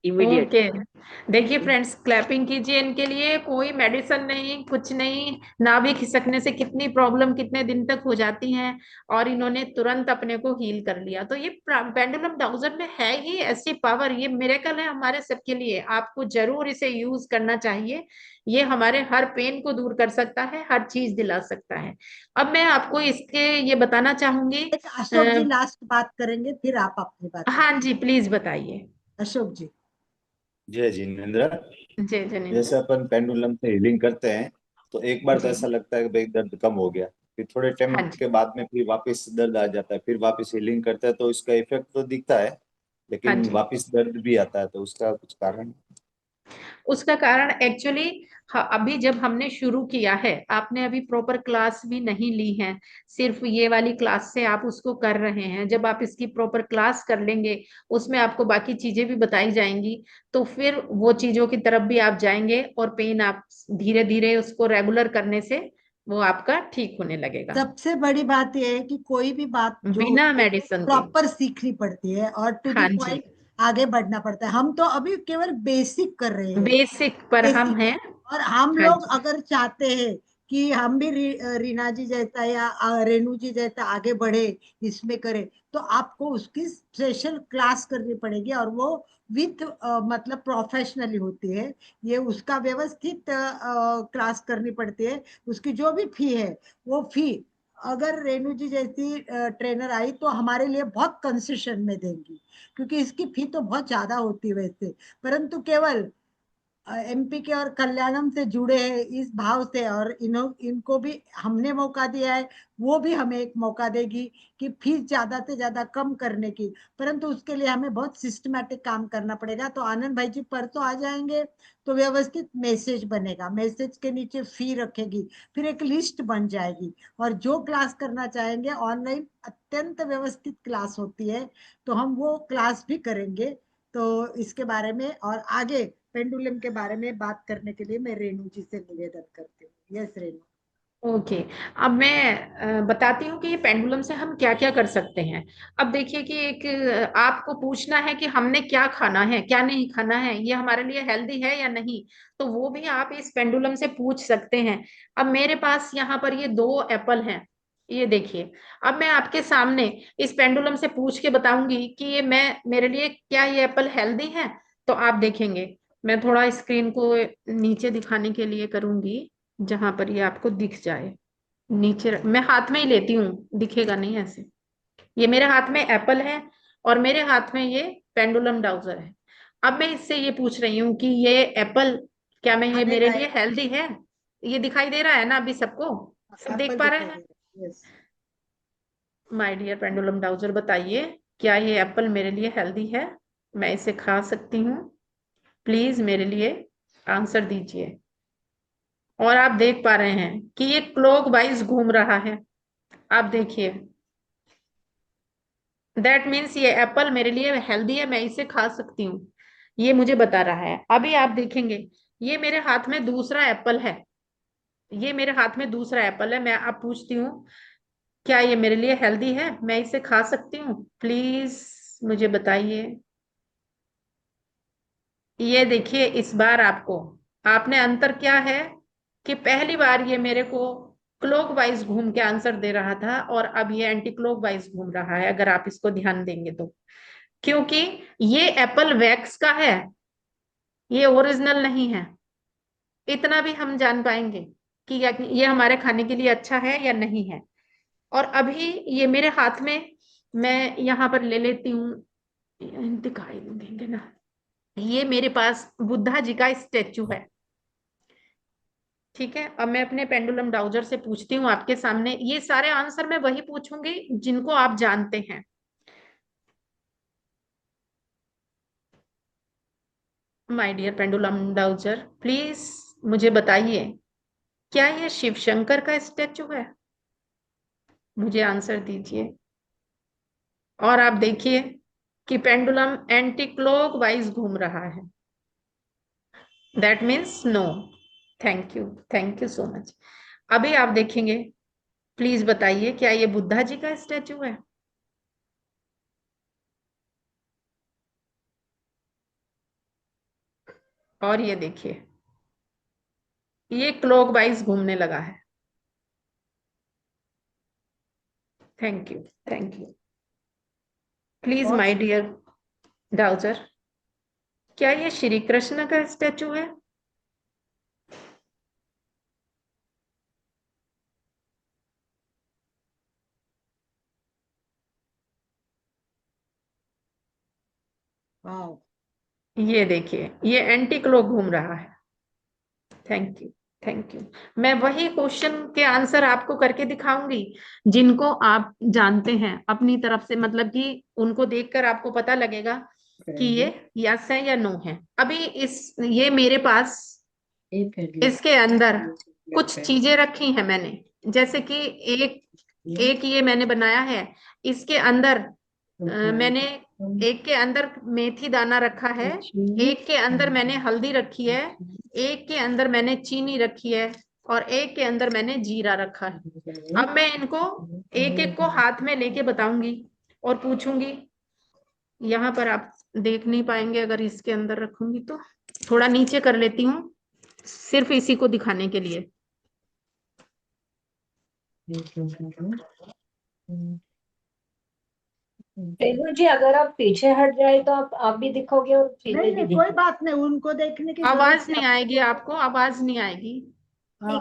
इमीडिएट। ओके। देखिए फ्रेंड्स, क्लैपिंग कीजिए इनके लिए। कोई मेडिसिन नहीं, कुछ नहीं। नाभि खिसकने से कितनी प्रॉब्लम कितने दिन तक हो जाती हैं, और इन्होंने तुरंत अपने को हील कर लिया। तो ये पेंडुलम डाउजर में है ही ऐसी पावर, ये मिरेकल है हमारे सबके लिए। आपको जरूर इसे यूज करना चाहिए। ये हमारे हर पेन को दूर कर सकता है, हर चीज दिला सकता है। अब मैं आपको इसके ये बताना चाहूंगी। एक अशोक जी लास्ट बात करेंगे, फिर आप अपनी बात हाँ करेंगे। जी, प्लीज बताइए। अशोक जी। जय जिनेन्द्र। जय जनेन्द्र। जैसे अपन पेंडुलम से हीलिंग करते हैं तो एक बार तो जी। ऐसा लगता है कि भाई दर्द कम हो गया, फिर थोड़े टाइम हाँ जी। के बाद में फिर वापस दर्द आ जाता है, फिर वापस हीलिंग करते हैं तो इसका इफेक्ट तो दिखता है, हाँ लेकिन जी। वापस दर्द भी आता है, तो उसका कुछ कारण? उसका कारण एक्चुअली, अभी जब हमने शुरू किया है, आपने अभी प्रॉपर क्लास भी नहीं ली है। सिर्फ ये वाली क्लास से आप उसको कर रहे हैं। जब आप इसकी प्रॉपर क्लास कर लेंगे, उसमें आपको बाकी चीजें भी बताई जाएंगी, तो फिर वो चीजों की तरफ भी आप जाएंगे, और पेन आप धीरे धीरे उसको रेगुलर करने से वो आपका ठीक होने लगेगा, सबसे बड़ी बात यह है कि कोई भी बात जो बिना होती है वो मेडिसिन के। प्रॉपर सीखनी पड़ती है और टू दी हाँ जी। पॉइंट आगे बढ़ना पड़ता है। हम तो अभी केवल बेसिक कर रहे हैं, बेसिक पर हम बेसिक। हैं। और हम हाँ लोग जी। अगर चाहते हैं कि हम भी रीना जी जैसा या रेणु जी जैसा आगे बढ़े, इसमें करें, तो आपको उसकी स्पेशल क्लास करनी पड़ेगी, और वो विथ मतलब प्रोफेशनली होती है। ये उसका व्यवस्थित क्लास करनी पड़ती है। उसकी जो भी फी है, वो फी अगर रेणु जी जैसी ट्रेनर आई तो हमारे लिए बहुत कंसेशन में देंगी, क्योंकि इसकी फी तो बहुत ज्यादा होती है वैसे। परंतु केवल एमपी के और कल्याणम से जुड़े हैं इस भाव से, और इनको भी हमने मौका दिया है, वो भी हमें एक मौका देगी कि फीस ज्यादा से ज्यादा कम करने की। परंतु उसके लिए हमें बहुत सिस्टमैटिक काम करना पड़ेगा। तो आनंद भाई जी परसों आ जाएंगे तो व्यवस्थित मैसेज बनेगा, मैसेज के नीचे फी रखेगी, फिर एक लिस्ट बन जाएगी, और जो क्लास करना चाहेंगे ऑनलाइन अत्यंत व्यवस्थित क्लास होती है, तो हम वो क्लास भी करेंगे। तो इसके बारे में और आगे पेंडुलम के बारे में बात करने के लिए मैं रेणु जी से निवेदन करती हूँ। यस रेणु। ओके। अब मैं बताती हूँ कि ये पेंडुलम से हम क्या क्या कर सकते हैं। अब देखिए कि एक आपको पूछना है कि हमने क्या खाना है, क्या नहीं खाना है, ये हमारे लिए हेल्दी है या नहीं, तो वो भी आप इस पेंडुलम से पूछ सकते हैं। अब मेरे पास यहाँ पर ये 2 एप्पल हैं, ये देखिए। अब मैं आपके सामने इस पेंडुलम से पूछ के बताऊंगी कि ये मेरे लिए क्या ये एप्पल हेल्दी है, तो आप देखेंगे। मैं थोड़ा स्क्रीन को नीचे दिखाने के लिए करूंगी, जहां पर ये आपको दिख जाए। नीचे मैं हाथ में ही लेती हूँ, दिखेगा नहीं ऐसे। ये मेरे हाथ में एप्पल है, और मेरे हाथ में ये पेंडुलम डाउजर है। अब मैं इससे ये पूछ रही हूँ कि ये एप्पल, क्या मैं ये खाने मेरे लिए लायक हेल्दी है? ये दिखाई दे रहा है ना अभी सबको? सब देख एप्पल पा रहे दिखाई हैं? दे रहा है। Yes. My dear pendulum dowser, बताइए क्या ये एप्पल मेरे लिए हेल्दी है? मैं इसे खा सकती हूँ? प्लीज मेरे लिए आंसर दीजिए। और आप देख पा रहे हैं कि ये क्लॉक वाइज घूम रहा है। आप देखिए, दैट मीन्स ये एप्पल मेरे लिए हेल्दी है, मैं इसे खा सकती हूँ, ये मुझे बता रहा है। अभी आप देखेंगे ये मेरे हाथ में दूसरा एप्पल है, ये मेरे हाथ में दूसरा एप्पल है। मैं अब पूछती हूँ, क्या ये मेरे लिए हेल्दी है? मैं इसे खा सकती हूँ? प्लीज मुझे बताइए। ये देखिए, इस बार आपको, आपने अंतर क्या है कि पहली बार ये मेरे को क्लॉक वाइज घूम के आंसर दे रहा था और अब ये एंटी क्लॉक वाइज घूम रहा है, अगर आप इसको ध्यान देंगे तो। क्योंकि ये एप्पल वैक्स का है, ये ओरिजिनल नहीं है। इतना भी हम जान पाएंगे कि ये हमारे खाने के लिए अच्छा है या नहीं है। और अभी ये मेरे हाथ में, मैं यहाँ पर ले लेती हूँ, दिखाई देंगे ना, ये मेरे पास बुद्धा जी का स्टेचू है। ठीक है, अब मैं अपने पेंडुलम डाउजर से पूछती हूँ आपके सामने, ये सारे आंसर मैं वही पूछूंगी जिनको आप जानते हैं। My dear pendulum dowser, please मुझे बताइए, क्या ये शिव शंकर का स्टेचू है? मुझे आंसर दीजिए। और आप देखिए कि पेंडुलम एंटी क्लॉक वाइज घूम रहा है, that means no. Thank you so much. अभी आप देखेंगे, प्लीज बताइए, क्या ये बुद्धा जी का स्टेचू है? और ये देखिए, ये क्लॉक वाइज घूमने लगा है। Thank you, thank you. Please बहुत माय डियर डाउजर, क्या ये श्री कृष्ण का स्टेचू है? वाह। ये देखिए, ये एंटी क्लॉक घूम रहा है। Thank you, thank you. मैं वही क्वेश्चन के आंसर आपको करके दिखाऊंगी जिनको आप जानते हैं अपनी तरफ से, मतलब कि उनको देखकर आपको पता लगेगा कि ये यस है या नो है। अभी ये मेरे पास इसके अंदर कुछ चीजें रखी हैं मैंने, जैसे कि एक एक ये मैंने बनाया है, इसके अंदर मैंने, एक के अंदर मेथी दाना रखा है, एक के अंदर मैंने हल्दी रखी है, एक के अंदर मैंने चीनी रखी है, और एक के अंदर मैंने जीरा रखा है। अब मैं इनको एक एक को हाथ में लेके बताऊंगी और पूछूंगी। यहाँ पर आप देख नहीं पाएंगे अगर इसके अंदर रखूंगी तो, थोड़ा नीचे कर लेती हूँ सिर्फ इसी को दिखाने के लिए। रेणु जी, अगर आप पीछे हट जाए तो आप भी दिखोगे और चीजें नहीं भी नहीं, कोई दिखेंगी। बात नहीं, उनको देखने की जरूरत आवाज क्या। नहीं आएगी आपको, आवाज नहीं आएगी। हाँ,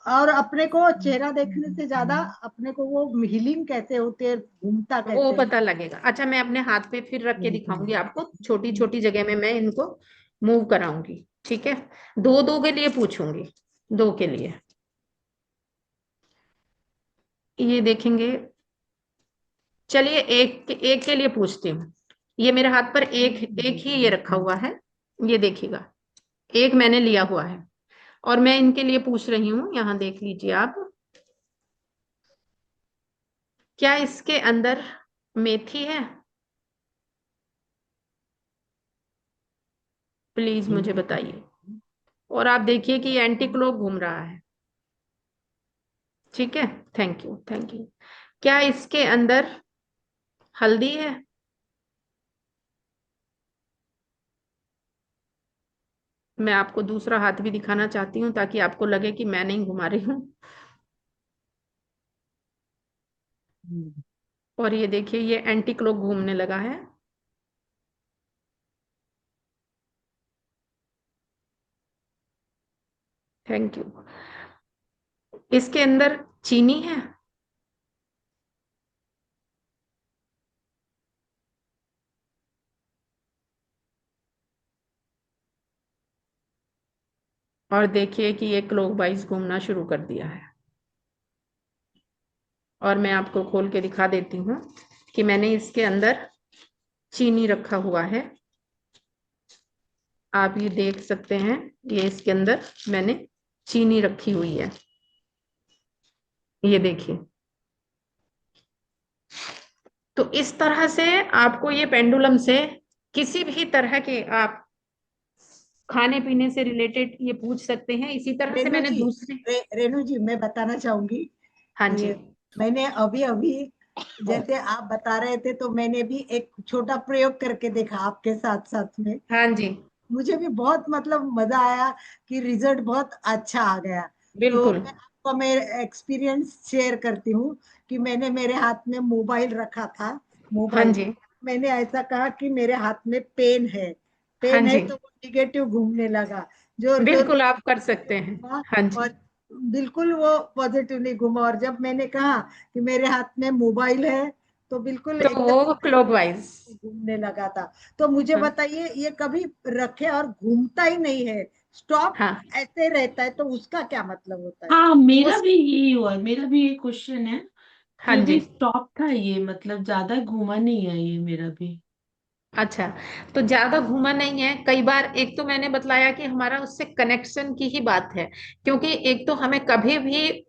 और अपने को चेहरा देखने से ज्यादा अपने को वो हीलिंग कैसे होती है, घूमता वो कैसे है। पता लगेगा। अच्छा, मैं अपने हाथ पे फिर रख के दिखाऊंगी आपको, छोटी छोटी जगह में मैं इनको मूव कराऊंगी। ठीक है, दो दो के लिए पूछूंगी, दो के लिए। ये देखेंगे, चलिए एक एक के लिए पूछती हूँ। ये मेरे हाथ पर एक एक ही ये रखा हुआ है, ये देखिएगा, एक मैंने लिया हुआ है और मैं इनके लिए पूछ रही हूँ। यहाँ देख लीजिए आप, क्या इसके अंदर मेथी है? प्लीज मुझे बताइए। और आप देखिए कि एंटी क्लॉक घूम रहा है। ठीक है, थैंक यू, थैंक यू। क्या इसके अंदर हल्दी है? मैं आपको दूसरा हाथ भी दिखाना चाहती हूँ ताकि आपको लगे कि मैं नहीं घुमा रही हूँ। और ये देखिए, ये एंटी क्लॉक घूमने लगा है। Thank you. इसके अंदर चीनी है? और देखिए कि ये क्लॉकवाइज घूमना शुरू कर दिया है। और मैं आपको खोल के दिखा देती हूँ कि मैंने इसके अंदर चीनी रखा हुआ है। आप ये देख सकते हैं, ये इसके अंदर मैंने चीनी रखी हुई है, ये देखिए। तो इस तरह से आपको ये पेंडुलम से किसी भी तरह के आप खाने पीने से रिलेटेड ये पूछ सकते हैं। इसी तरह से रेनू मैंने जी, दूसरे। रेनू जी, मैं बताना चाहूंगी हाँ जी। कि मैंने अभी अभी, जैसे आप बता रहे थे, तो मैंने भी एक छोटा प्रयोग करके देखा आपके साथ साथ में। हाँ जी। मुझे भी बहुत मतलब मजा आया कि रिजल्ट बहुत अच्छा आ गया। तो बिल्कुल। मैं आपको मेरे एक्सपीरियंस शेयर करती हूँ कि मैंने मेरे हाथ में मोबाइल रखा था। हाँ मोबाइल, जी। मैंने ऐसा कहा कि मेरे हाथ में पेन है। हाँ पेन है जी। तो वो निगेटिव घूमने लगा, जोर जोर बिल्कुल से आप कर सकते हैं। घूमा, हाँ जी। और बिल्कुल वो पॉजिटिवली घूमा। और जब मैंने कहा कि मेरे हाथ में मोबाइल है, तो बिल्कुल तो एकदम वो क्लॉकवाइज। घूमने लगा था। तो मुझे हाँ। बताइए, ये कभी रखे और घूमता ही नहीं है, स्टॉप हाँ। ऐसे रहता है, तो उसका क्या मतलब होता है? हाँ, मेरा उस भी यही हुआ, मेरा भी ये क्वेश्चन है। हाँ ये जी। भी स्टॉप था, ये मतलब ज्यादा घूमा नहीं है ये मेरा भी। अच्छा, तो ज्यादा घूमा नहीं है। कई बार एक तो मैंने बतलाया कि हमारा उससे कनेक्शन की ही बात है, क्योंकि एक तो हमें कभी भी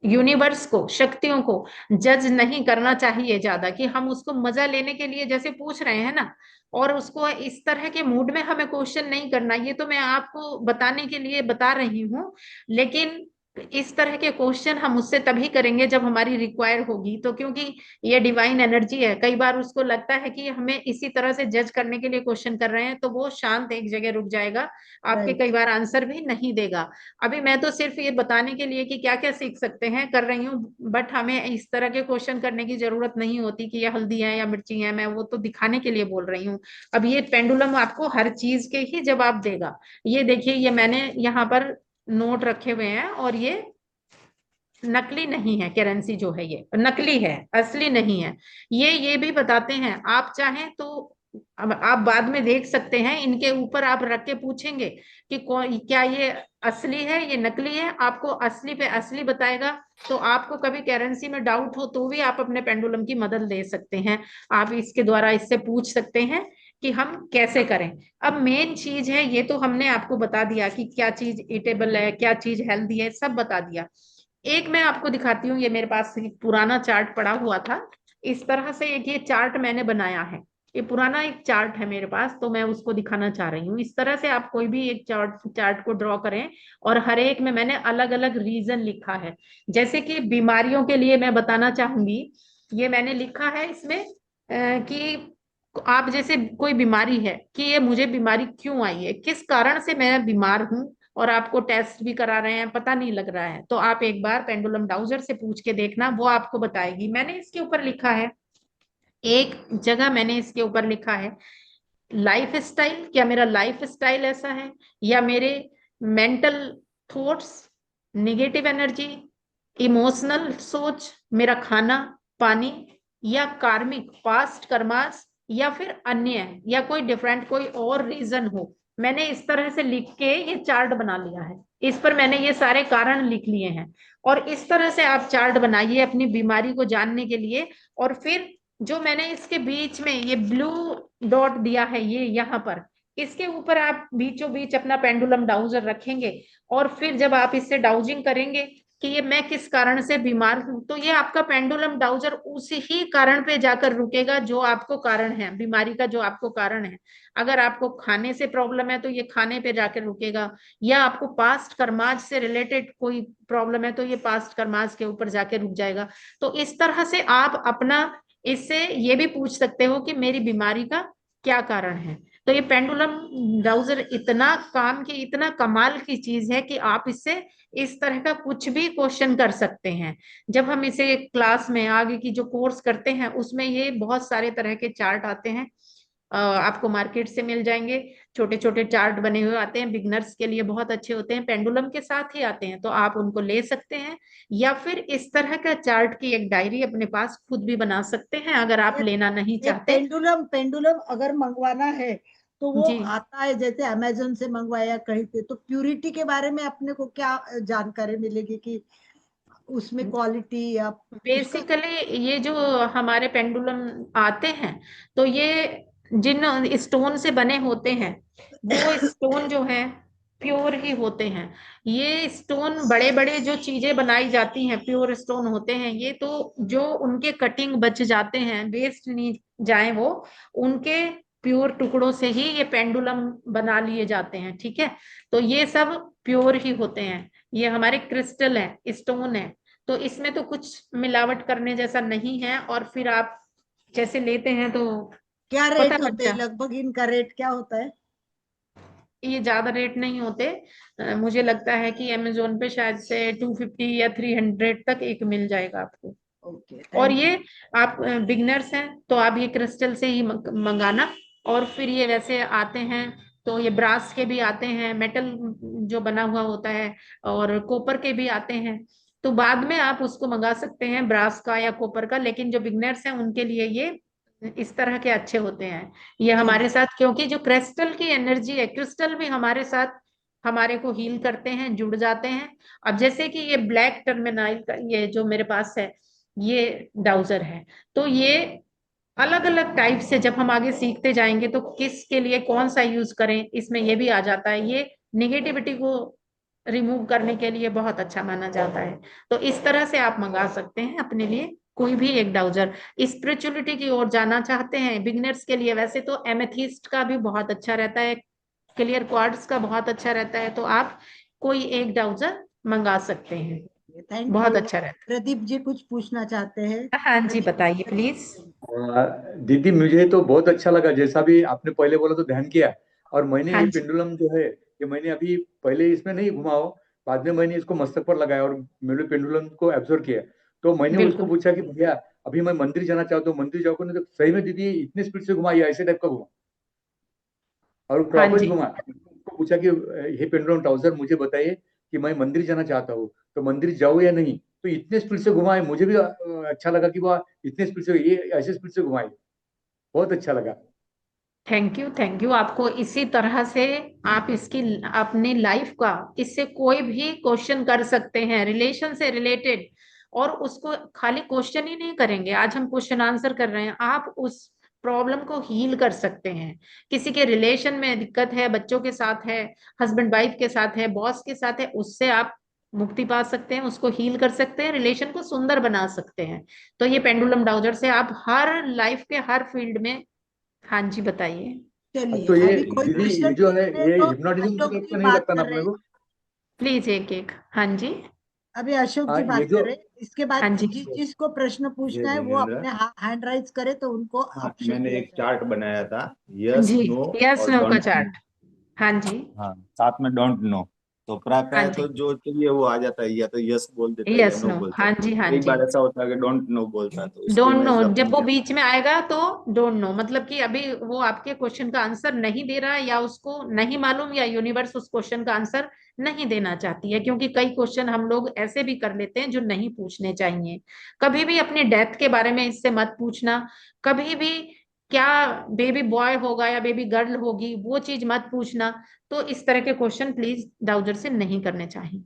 यूनिवर्स को, शक्तियों को जज नहीं करना चाहिए ज्यादा, कि हम उसको मजा लेने के लिए जैसे पूछ रहे हैं ना, और उसको इस तरह के मूड में हमें क्वेश्चन नहीं करना। ये तो मैं आपको बताने के लिए बता रही हूँ, लेकिन इस तरह के क्वेश्चन हम उससे तभी करेंगे जब हमारी रिक्वायर होगी। तो क्योंकि ये डिवाइन एनर्जी है, कई बार उसको लगता है कि हमें इसी तरह से जज करने के लिए क्वेश्चन कर रहे हैं, तो वो शांत एक जगह रुक जाएगा, आपके कई राइट। बार आंसर भी नहीं देगा। अभी मैं तो सिर्फ ये बताने के लिए कि क्या क्या सीख सकते हैं कर रही हूँ, बट हमें इस तरह के क्वेश्चन करने की जरूरत नहीं होती कि ये हल्दी है या मिर्ची है। मैं वो तो दिखाने के लिए बोल रही हूँ। अब ये पेंडुलम आपको हर चीज के ही जवाब देगा। ये देखिए, ये मैंने यहाँ पर नोट रखे हुए हैं, और ये नकली नहीं है। करेंसी जो है ये नकली है, असली नहीं है। ये भी बताते हैं। आप चाहें तो अब आप बाद में देख सकते हैं, इनके ऊपर आप रख के पूछेंगे कि कौन, क्या ये असली है, ये नकली है, आपको असली पे असली बताएगा। तो आपको कभी करेंसी में डाउट हो तो भी आप अपने पेंडुलम की मदद ले सकते हैं। आप इसके द्वारा इससे पूछ सकते हैं कि हम कैसे करें। अब मेन चीज है, ये तो हमने आपको बता दिया कि क्या चीज ईटेबल है, क्या चीज हेल्दी है, सब बता दिया। एक मैं आपको दिखाती हूँ, ये मेरे पास एक पुराना चार्ट पड़ा हुआ था। इस तरह से एक ये चार्ट मैंने बनाया है। ये पुराना एक चार्ट है मेरे पास, तो मैं उसको दिखाना चाह रही हूँ। इस तरह से आप कोई भी एक चार्ट को ड्रॉ करें, और हर एक में मैंने अलग अलग रीजन लिखा है। जैसे कि बीमारियों के लिए मैं बताना चाहूंगी, ये मैंने लिखा है इसमें कि आप जैसे कोई बीमारी है, कि ये मुझे बीमारी क्यों आई है, किस कारण से मैं बीमार हूँ, और आपको टेस्ट भी करा रहे हैं, पता नहीं लग रहा है, तो आप एक बार पेंडुलम डाउजर से पूछ के देखना, वो आपको बताएगी। मैंने इसके ऊपर लिखा है, एक जगह मैंने इसके ऊपर लिखा है, लाइफ स्टाइल। क्या मेरा लाइफ स्टाइल ऐसा है, या मेरे mental thoughts, negative energy, emotional सोच, मेरा खाना पानी, या कार्मिक पास्ट कर्मास, या फिर अन्य, या कोई डिफरेंट कोई और रीजन हो। मैंने इस तरह से लिख के ये चार्ट बना लिया है। इस पर मैंने ये सारे कारण लिख लिए हैं, और इस तरह से आप चार्ट बनाइए अपनी बीमारी को जानने के लिए। और फिर जो मैंने इसके बीच में ये ब्लू डॉट दिया है, ये यहाँ पर, इसके ऊपर आप बीचों बीच अपना पेंडुलम डाउजर रखेंगे, और फिर जब आप इससे डाउजिंग करेंगे कि ये मैं किस कारण से बीमार हूं, तो ये आपका पेंडुलम डाउजर उसी ही कारण पे जाकर रुकेगा जो आपको कारण है, बीमारी का जो आपको कारण है। अगर आपको खाने से प्रॉब्लम है तो ये खाने पे जाकर रुकेगा, या आपको पास्ट कर्माज से रिलेटेड कोई प्रॉब्लम है तो ये पास्ट कर्माज के ऊपर जाके रुक जाएगा। तो इस तरह से आप अपना इससे ये भी पूछ सकते हो कि मेरी बीमारी का क्या कारण है। तो ये पेंडुलम ब्राउजर इतना काम की, इतना कमाल की चीज है कि आप इससे इस तरह का कुछ भी क्वेश्चन कर सकते हैं। जब हम इसे क्लास में आगे की जो कोर्स करते हैं उसमें ये बहुत सारे तरह के चार्ट आते हैं, आपको मार्केट से मिल जाएंगे। छोटे छोटे चार्ट बने हुए आते हैं, बिगनर्स के लिए बहुत अच्छे होते हैं, पेंडुलम के साथ ही आते हैं, तो आप उनको ले सकते हैं। या फिर इस तरह का चार्ट की एक डायरी अपने पास खुद भी बना सकते हैं, अगर आप ये लेना नहीं ये चाहते। पेंडुलम पेंडुलम अगर मंगवाना है तो वो जी, आता है, जैसे अमेजोन से मंगवाया कहीं से, तो प्यूरिटी के बारे में अपने को क्या जानकारी मिलेगी कि उसमें क्वालिटी या उसका? बेसिकली ये जो हमारे पेंडुलम आते हैं, तो ये जिन स्टोन से बने होते हैं, वो स्टोन जो है प्योर ही होते हैं। ये स्टोन, बड़े बड़े जो चीजें बनाई जाती हैं प्योर स्टोन होते हैं ये, तो जो उनके कटिंग बच जाते हैं, वेस्ट नहीं जाए वो, उनके प्योर टुकड़ों से ही ये पेंडुलम बना लिए जाते हैं, ठीक है। तो ये सब प्योर ही होते हैं, ये हमारे क्रिस्टल है, स्टोन है, तो इसमें तो कुछ मिलावट करने जैसा नहीं है। और फिर आप जैसे लेते हैं तो क्या पता रेट लग होते हैं, जाए। लगभग इनका रेट क्या होता है? ये ज्यादा रेट नहीं होते, मुझे लगता है कि अमेजोन पे शायद से 250 या 300 तक एक मिल जाएगा आपको। ओके, और थैंक ये आप बिगनर्स हैं तो आप ये क्रिस्टल से ही मंगाना। और फिर ये वैसे आते हैं, तो ये ब्रास के भी आते हैं, मेटल जो बना हुआ होता है, और कॉपर के भी आते हैं। तो बाद में आप उसको मंगा सकते हैं, ब्रास का या कॉपर का, लेकिन जो बिगनर्स हैं उनके लिए ये इस तरह के अच्छे होते हैं। ये यू। हमारे साथ, क्योंकि जो क्रिस्टल की एनर्जी है, क्रिस्टल भी हमारे साथ हमारे को हील करते हैं, जुड़ जाते हैं। अब जैसे कि ये ब्लैक टर्मिनाइल का ये जो मेरे पास है, ये डाउजर है, तो ये अलग अलग टाइप से जब हम आगे सीखते जाएंगे तो किसके लिए कौन सा यूज करें, इसमें ये भी आ जाता है। ये निगेटिविटी को रिमूव करने के लिए बहुत अच्छा माना जाता है। तो इस तरह से आप मंगा सकते हैं अपने लिए कोई भी एक डाउजर। स्पिरिचुअलिटी की ओर जाना चाहते हैं बिगनर्स के लिए, वैसे तो एमेथिस्ट का भी बहुत अच्छा रहता है, क्लियर क्वार्ट्ज का बहुत अच्छा रहता है, तो आप कोई एक डाउजर मंगा सकते हैं, थैंक बहुत यू। अच्छा रहता प्रदीप जी कुछ पूछना चाहते हैं? है। हाँ जी, प्रदीप, बताइए प्लीज। दीदी मुझे तो बहुत अच्छा लगा, जैसा भी आपने पहले बोला तो ध्यान किया। और मैंने हाँ ये जी, पेंडुलम जो है, ये मैंने अभी पहले इसमें नहीं घुमाओ, बाद में मैंने इसको मस्तक पर लगाया और मैंने पेंडुलम को एब्जॉर्व किया। तो मैंने उसको बिल्कुल। पूछा कि भैया अभी मैं मंदिर जाना चाहता हूँ, मंदिर जाओगे ना? तो सही में दीदी इतने स्पीड से घुमा या ऐसे टाइप का घुमा, और हाँ प्रॉपर जी, घुमा। उसको पूछा कि ये पेंडुलम ट्राउजर मुझे बताइए कि मैं मंदिर जाना चाहता हूँ, तो मंदिर जाऊँ या नहीं? तो इतने स्पीड से घुमाए, मुझे भी अच्छा लगा कि वाह इतने स्पीड से, ये ऐसे स्पीड से घुमाए, बहुत अच्छा लगा। Thank you, thank you. आपको इसी तरह से आप इसकी अपनी लाइफ का इससे कोई भी क्वेश्चन कर सकते हैं रिलेशन से रिलेटेड, और उसको खाली क्वेश्चन ही नहीं करेंगे, आज हम क्वेश्चन आंसर कर रहे हैं, आप उस प्रॉब्लम को हील कर सकते हैं। किसी के रिलेशन में दिक्कत है, बच्चों के साथ है, हस्बैंड वाइफ के साथ है, बॉस के साथ है, उससे आप मुक्ति पा सकते हैं, उसको हील कर सकते हैं, रिलेशन को सुंदर बना सकते हैं। तो ये पेंडुलम डाउजर से आप हर लाइफ के हर फील्ड में। हाँ जी, बताइए। चलिए तो ये अभी कोई दीदी प्रश्न ये जो है, पूछ रहे ये तो हिप्नोटिज्म की अशोक तरफ जी तो नहीं बात लगता ना कर रहे अपने हैं। को? प्लीज एक एक। हाँ जी। अभी अशोक जी ये बात जो, कर रहे हैं, इसके बाद हाँ जी। जिसको प्रश्न जय पूछना है वो जिनेन्द्र। अपने हैंड राइज करे तो उनको हाँ, ऑप्शन मैंने दिया एक जाए। चार्ट बनाया था, यस जी, नो यस और नो का डोंट नो। चार्ट। हाँ जी। हाँ, साथ में डोंट नो। तो प्राय हाँ प्राय जी, तो जो चाहिए वो आ जाता है, या तो यस बोल देता है या यस नो नो। बोलता है। हाँ जी, हाँ एक जी। बार ऐसा होता है कि डोंट नो बोलता है, तो इसलिए डोंट मैं नो, इस बार जब वो पूछ बीच में आएगा तो डोंट नो, मतलब कि अभी वो आपके क्वेश्चन का आंसर नहीं दे रहा है, या उसको नहीं मालूम, या यूनिवर्स उस क्वेश्चन का आंसर नहीं देना चाहती है, क्योंकि कई क्वेश्चन हम लोग ऐसे भी कर लेते हैं जो नहीं पूछने चाहिए। कभी भी अपने डेथ के बारे में इससे मत पूछना, कभी भी क्या बेबी बॉय होगा या बेबी गर्ल होगी वो चीज मत पूछना। तो इस तरह के क्वेश्चन प्लीज डाउजर से नहीं करने चाहिए।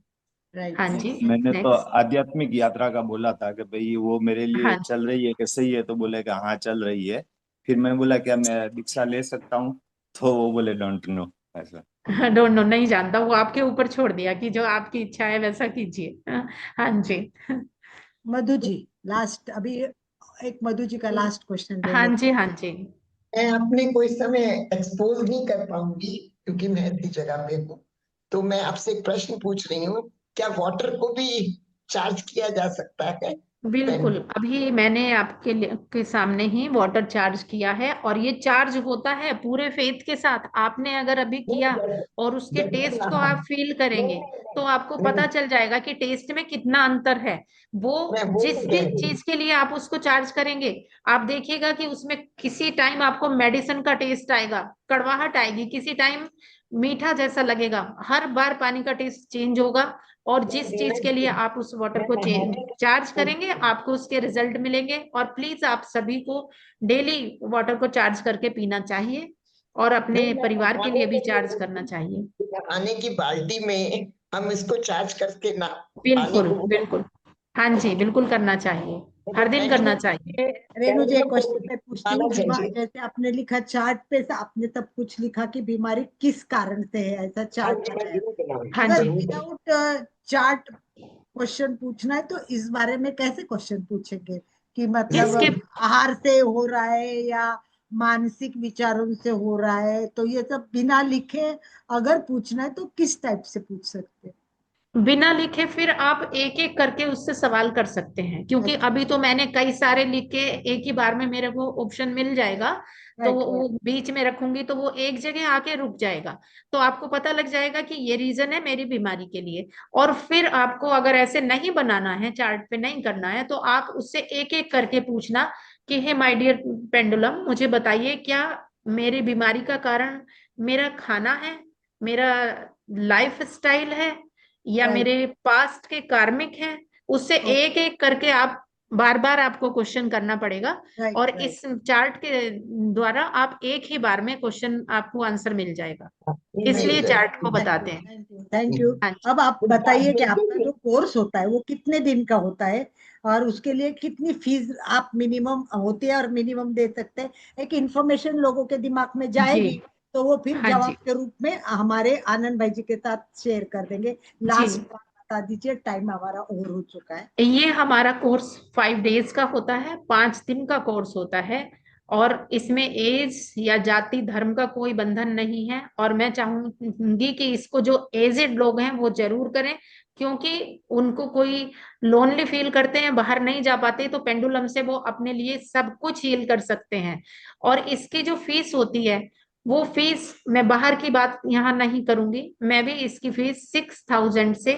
राइट, हाँ जी, थैंक यू। मैंने तो नेक्स्ट। आध्यात्मिक यात्रा का बोला था कि भाई वो मेरे लिए हाँ, चल रही है कि सही है, तो बोले कि हाँ चल रही है। फिर मैं बोला क्या मैं दीक्षा ले सकता हूँ? तो वो बोले डोंट नो, ऐसा। डोंट नो नहीं जानता, वो आपके ऊपर छोड़ दिया कि जो आपकी इच्छा है वैसा कीजिए। हाँ जी। मधु जी, लास्ट अभी एक मधु जी का लास्ट क्वेश्चन ले हाँ लेते जी, हैं। हाँ जी। मैं अपने को इस समय एक्सपोज नहीं कर पाऊंगी क्योंकि मैं ऐसी जगह पे हूँ। तो मैं आपसे एक प्रश्न पूछ रही हूँ, क्या वाटर को भी चार्ज किया जा सकता है? बिल्कुल, अभी मैंने के सामने ही वाटर चार्ज किया है, और ये चार्ज होता है पूरे फेथ के साथ। आपने अगर अभी किया और उसके टेस्ट को आप फील करेंगे, तो आपको नहीं, पता चल जाएगा कि टेस्ट में कितना अंतर है। वो मैं वो जिस नहीं भी कह रही हूँ। चीज के लिए आप उसको चार्ज करेंगे, आप देखिएगा कि उसमें किसी टाइम आपको मेडिसिन का टेस्ट आएगा, कड़वाहट आएगी, किसी टाइम मीठा जैसा लगेगा, हर बार पानी का टेस्ट चेंज होगा। और मैं जिस चीज के लिए देना आप उस वाटर मैं को नहाने चार्ज करेंगे, आपको उसके रिजल्ट मिलेंगे। और प्लीज आप सभी को डेली वाटर को चार्ज करके पीना चाहिए, और अपने नहीं, मैं परिवार के नहाने लिए भी के लिए चार्ज बोल रही करना हूँ चाहिए। कि नहाने की बाल्टी में हम इसको चार्ज करके ना पानी बिल्कुल, को। बिल्कुल। हाँ जी, बिल्कुल करना चाहिए, हर दिन थैंक करना यू। चाहिए। रेणु जी, एक को क्वेश्चन मैं पूछती आना हूँ। चाहिए। जैसे आपने लिखा चार्ट पे से, आपने तब कुछ लिखा कि बीमारी किस कारण से है, ऐसा हाँ चार्ट जी, मैं बनाया। जरूर बनाऊंगी, हाँ अगर जी, जरूर बनाऊंगी। विदाउट चार्ट क्वेश्चन पूछना है तो इस बारे में कैसे क्वेश्चन पूछेंगे कि मतलब इसके आहार से हो रहा है या मानसिक विचारों से हो रहा है, तो ये सब बिना लिखे अगर पूछना है तो किस टाइप से पूछ सकते हैं? बिना लिखे फिर आप एक एक करके उससे सवाल कर सकते हैं, क्योंकि अच्छा। अभी तो मैंने कई सारे लिख के एक ही बार में मेरे को ऑप्शन मिल जाएगा, तो राइट वो बीच में रखूंगी तो वो एक जगह आके रुक जाएगा। तो आपको पता लग जाएगा कि ये रीजन है मेरी बीमारी के लिए। और फिर आपको अगर ऐसे नहीं बनाना है, चार्ट पे नहीं करना है, तो आप उससे एक एक करके पूछना कि हे माय डियर पेंडुलम, मुझे बताइए क्या मेरी बीमारी का कारण मेरा खाना है, मेरा लाइफ स्टाइल है, या राइट मेरे पास्ट के कार्मिक हैं। उससे एक एक करके आप बार बार आपको क्वेश्चन करना पड़ेगा, राइट और राइट। इस चार्ट के द्वारा आप एक ही बार में क्वेश्चन आपको आंसर मिल जाएगा, इसलिए चार्ट को बताते हैं। Thank you thank you. हाँ जी। अब आप बताइए कि आपका जो कोर्स होता है वो कितने दिन का होता है, और उसके लिए कितनी फीस आप मिनिमम होती है और मिनिमम दे सकते हैं? एक इंफॉर्मेशन लोगों के दिमाग में जी। जाएगी तो वो फिर हाँ जवाब जी। के रूप में हमारे आनंद भाई जी के साथ शेयर कर देंगे। जी, लास्ट बता दीजिए, टाइम हमारा ओवर हो चुका है। ये हमारा कोर्स 5 डेज का होता है, 5 दिन का कोर्स होता है, और इसमें एज या जाति धर्म का कोई बंधन नहीं है। और मैं चाहूंगी कि इसको जो एजेड लोग हैं वो जरूर करें, क्योंकि उनको कोई लोनली फील करते हैं, बाहर नहीं जा पाते, तो पेंडुलम से वो अपने लिए सब कुछ हील कर सकते हैं। और इसकी जो फीस होती है, वो फीस मैं बाहर की बात यहाँ नहीं करूंगी, मैं भी इसकी फीस 6,000 से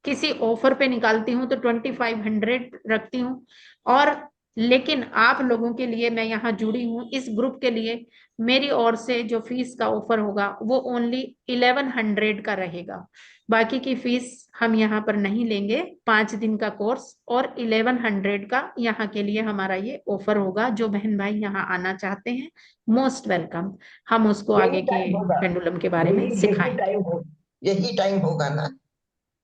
किसी ऑफर पे निकालती हूँ तो 2,500 रखती हूँ। और लेकिन आप लोगों के लिए मैं यहाँ जुड़ी हूँ इस ग्रुप के लिए, मेरी ओर से जो फीस का ऑफर होगा वो ओनली 1,100 का रहेगा। बाकी की फीस हम यहाँ पर नहीं लेंगे। 5 दिन का कोर्स और 1,100 का यहाँ के लिए हमारा ये ऑफर होगा। जो बहन भाई यहाँ आना चाहते हैं, मोस्ट वेलकम। हम उसको आगे यही के टाइम होगा, पेंडुलम के बारे में यही सिखाएंगे। टाइम हो, यही टाइम होगा ना?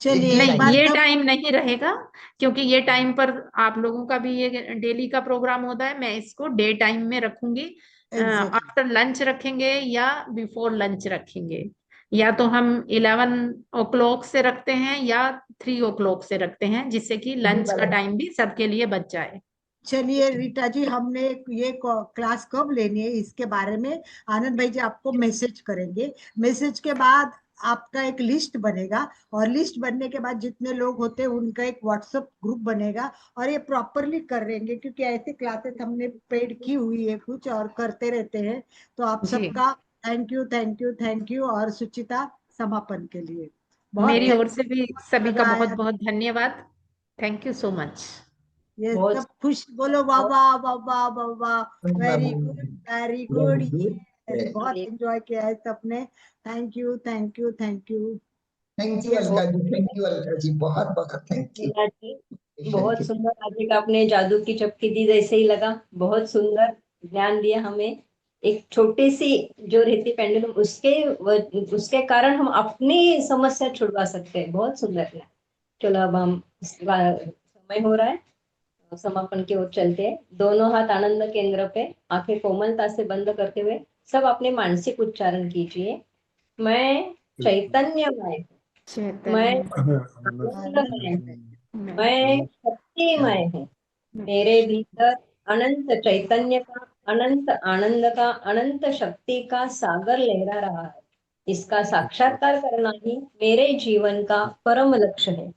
चलिए यही एक नहीं, बार ये सब टाइम नहीं रहेगा, क्योंकि ये टाइम पर आप लोगों का भी ये डेली का प्रोग्राम होता है। मैं इसको डे टाइम में रखूंगी, एग्जैक्टली आफ्टर लंच रखेंगे या बिफोर लंच रखेंगे, या तो हम 11 o'clock से रखते हैं या 3 o'clock से रखते हैं, जिससे कि लंच का टाइम भी सबके लिए बच जाए। चलिए रीटा जी, हमने ये क्लास कब लेनी है इसके बारे में आनंद भाई जी आपको मैसेज करेंगे। मैसेज के बाद आपका एक लिस्ट बनेगा, और लिस्ट बनने के बाद जितने लोग होते हैं उनका एक व्हाट्सएप ग्रुप बनेगा, और ये प्रॉपरली करेंगे, क्योंकि ऐसे क्लासेस हमने पेड की हुई है कुछ और करते रहते हैं। तो आप जी, सबका thank you thank you thank you. और सुचिता, समापन के लिए बहुत मेरी ओर से भी सभी का मजा बहुत आया। बहुत धन्यवाद। Thank you so much. ये बहुत सब खुश बोलो, वाह वाह वाह वाह वाह वाह, वेरी गुड वेरी गुड। ये बहुत एंजॉय किया है सबने। Thank you thank you thank you. Thank you Alka ji, thank you Alka ji, बहुत बहुत थैंक यू। मीना जी, बहुत सुंदर आज एक आपने जादू की चपकी दी, जैसे ही लगा। बहुत सुंदर ज्ञान दिया हमें। एक छोटी सी जो रहती पेंडुलम, उसके कारण हम अपनी समस्या छुड़वा सकते हैं। बहुत सुंदर है। चलो अब हम समय हो रहा है, समापन की ओर चलते हैं। दोनों हाथ आनंद केंद्र पे, आंखें कोमलता से बंद करते हुए सब अपने मानसिक उच्चारण कीजिए। मैं चैतन्यमय, मैं आनंदमय हूँ, मैं शक्तिमय हूँ। मेरे भीतर अनंत चैतन्य का, अनंत आनंद का, अनंत शक्ति का सागर लहरा रहा है। इसका साक्षात्कार करना ही मेरे जीवन का परम लक्ष्य है।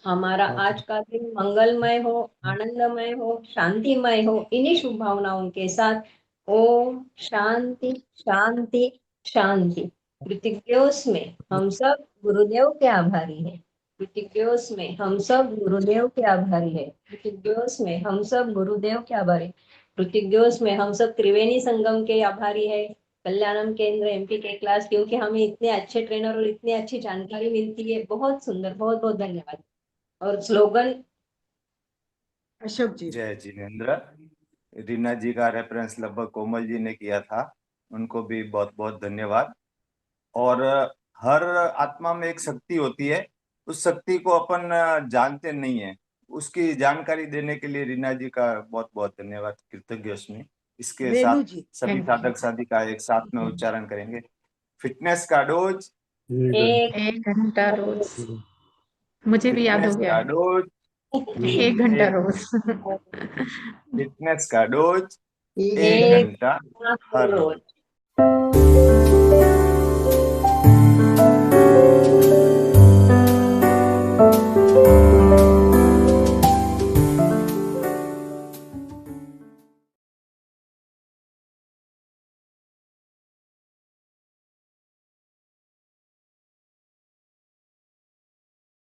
हमारा आज का दिन मंगलमय हो, आनंदमय हो, शांतिमय हो। इन्हीं शुभ भावनाओं के साथ ओम शांति शांति शांति। ऋतिक्योस में हम सब गुरुदेव के आभारी हैं। ऋतिक्योस में हम सब गुरुदेव के आभारी है। ऋतिक्योस में हम सब गुरुदेव के आभारी। ऋतिक्योस में हम सब त्रिवेणी संगम के आभारी है। कल्याणम केंद्र एमपी के क्लास, क्योंकि हमें इतने अच्छे ट्रेनर और इतनी अच्छी जानकारी मिलती है। बहुत सुंदर, बहुत बहुत धन्यवाद। और स्लोगन अशोक जी। जय जिनेन्द्र। रीना जी का रेफरेंस लगभग कोमल जी ने किया था, उनको भी बहुत बहुत धन्यवाद। और हर आत्मा में एक शक्ति होती है, उस शक्ति को अपन जानते नहीं है, उसकी जानकारी देने के लिए रीना जी का बहुत बहुत धन्यवाद, कृतज्ञ अस्मि। इसके रेणु साथ जी। सभी साधक साधिका एक साथ में उच्चारण करेंगे। फिटनेस का डोज, एक 1 घंटा रोज। मुझे भी याद हो फिटनेस गया का है, डोज, 1 घंटा रोज। फिटनेस का डोज, एक एक एक घंटा हर हर रोज। रोज।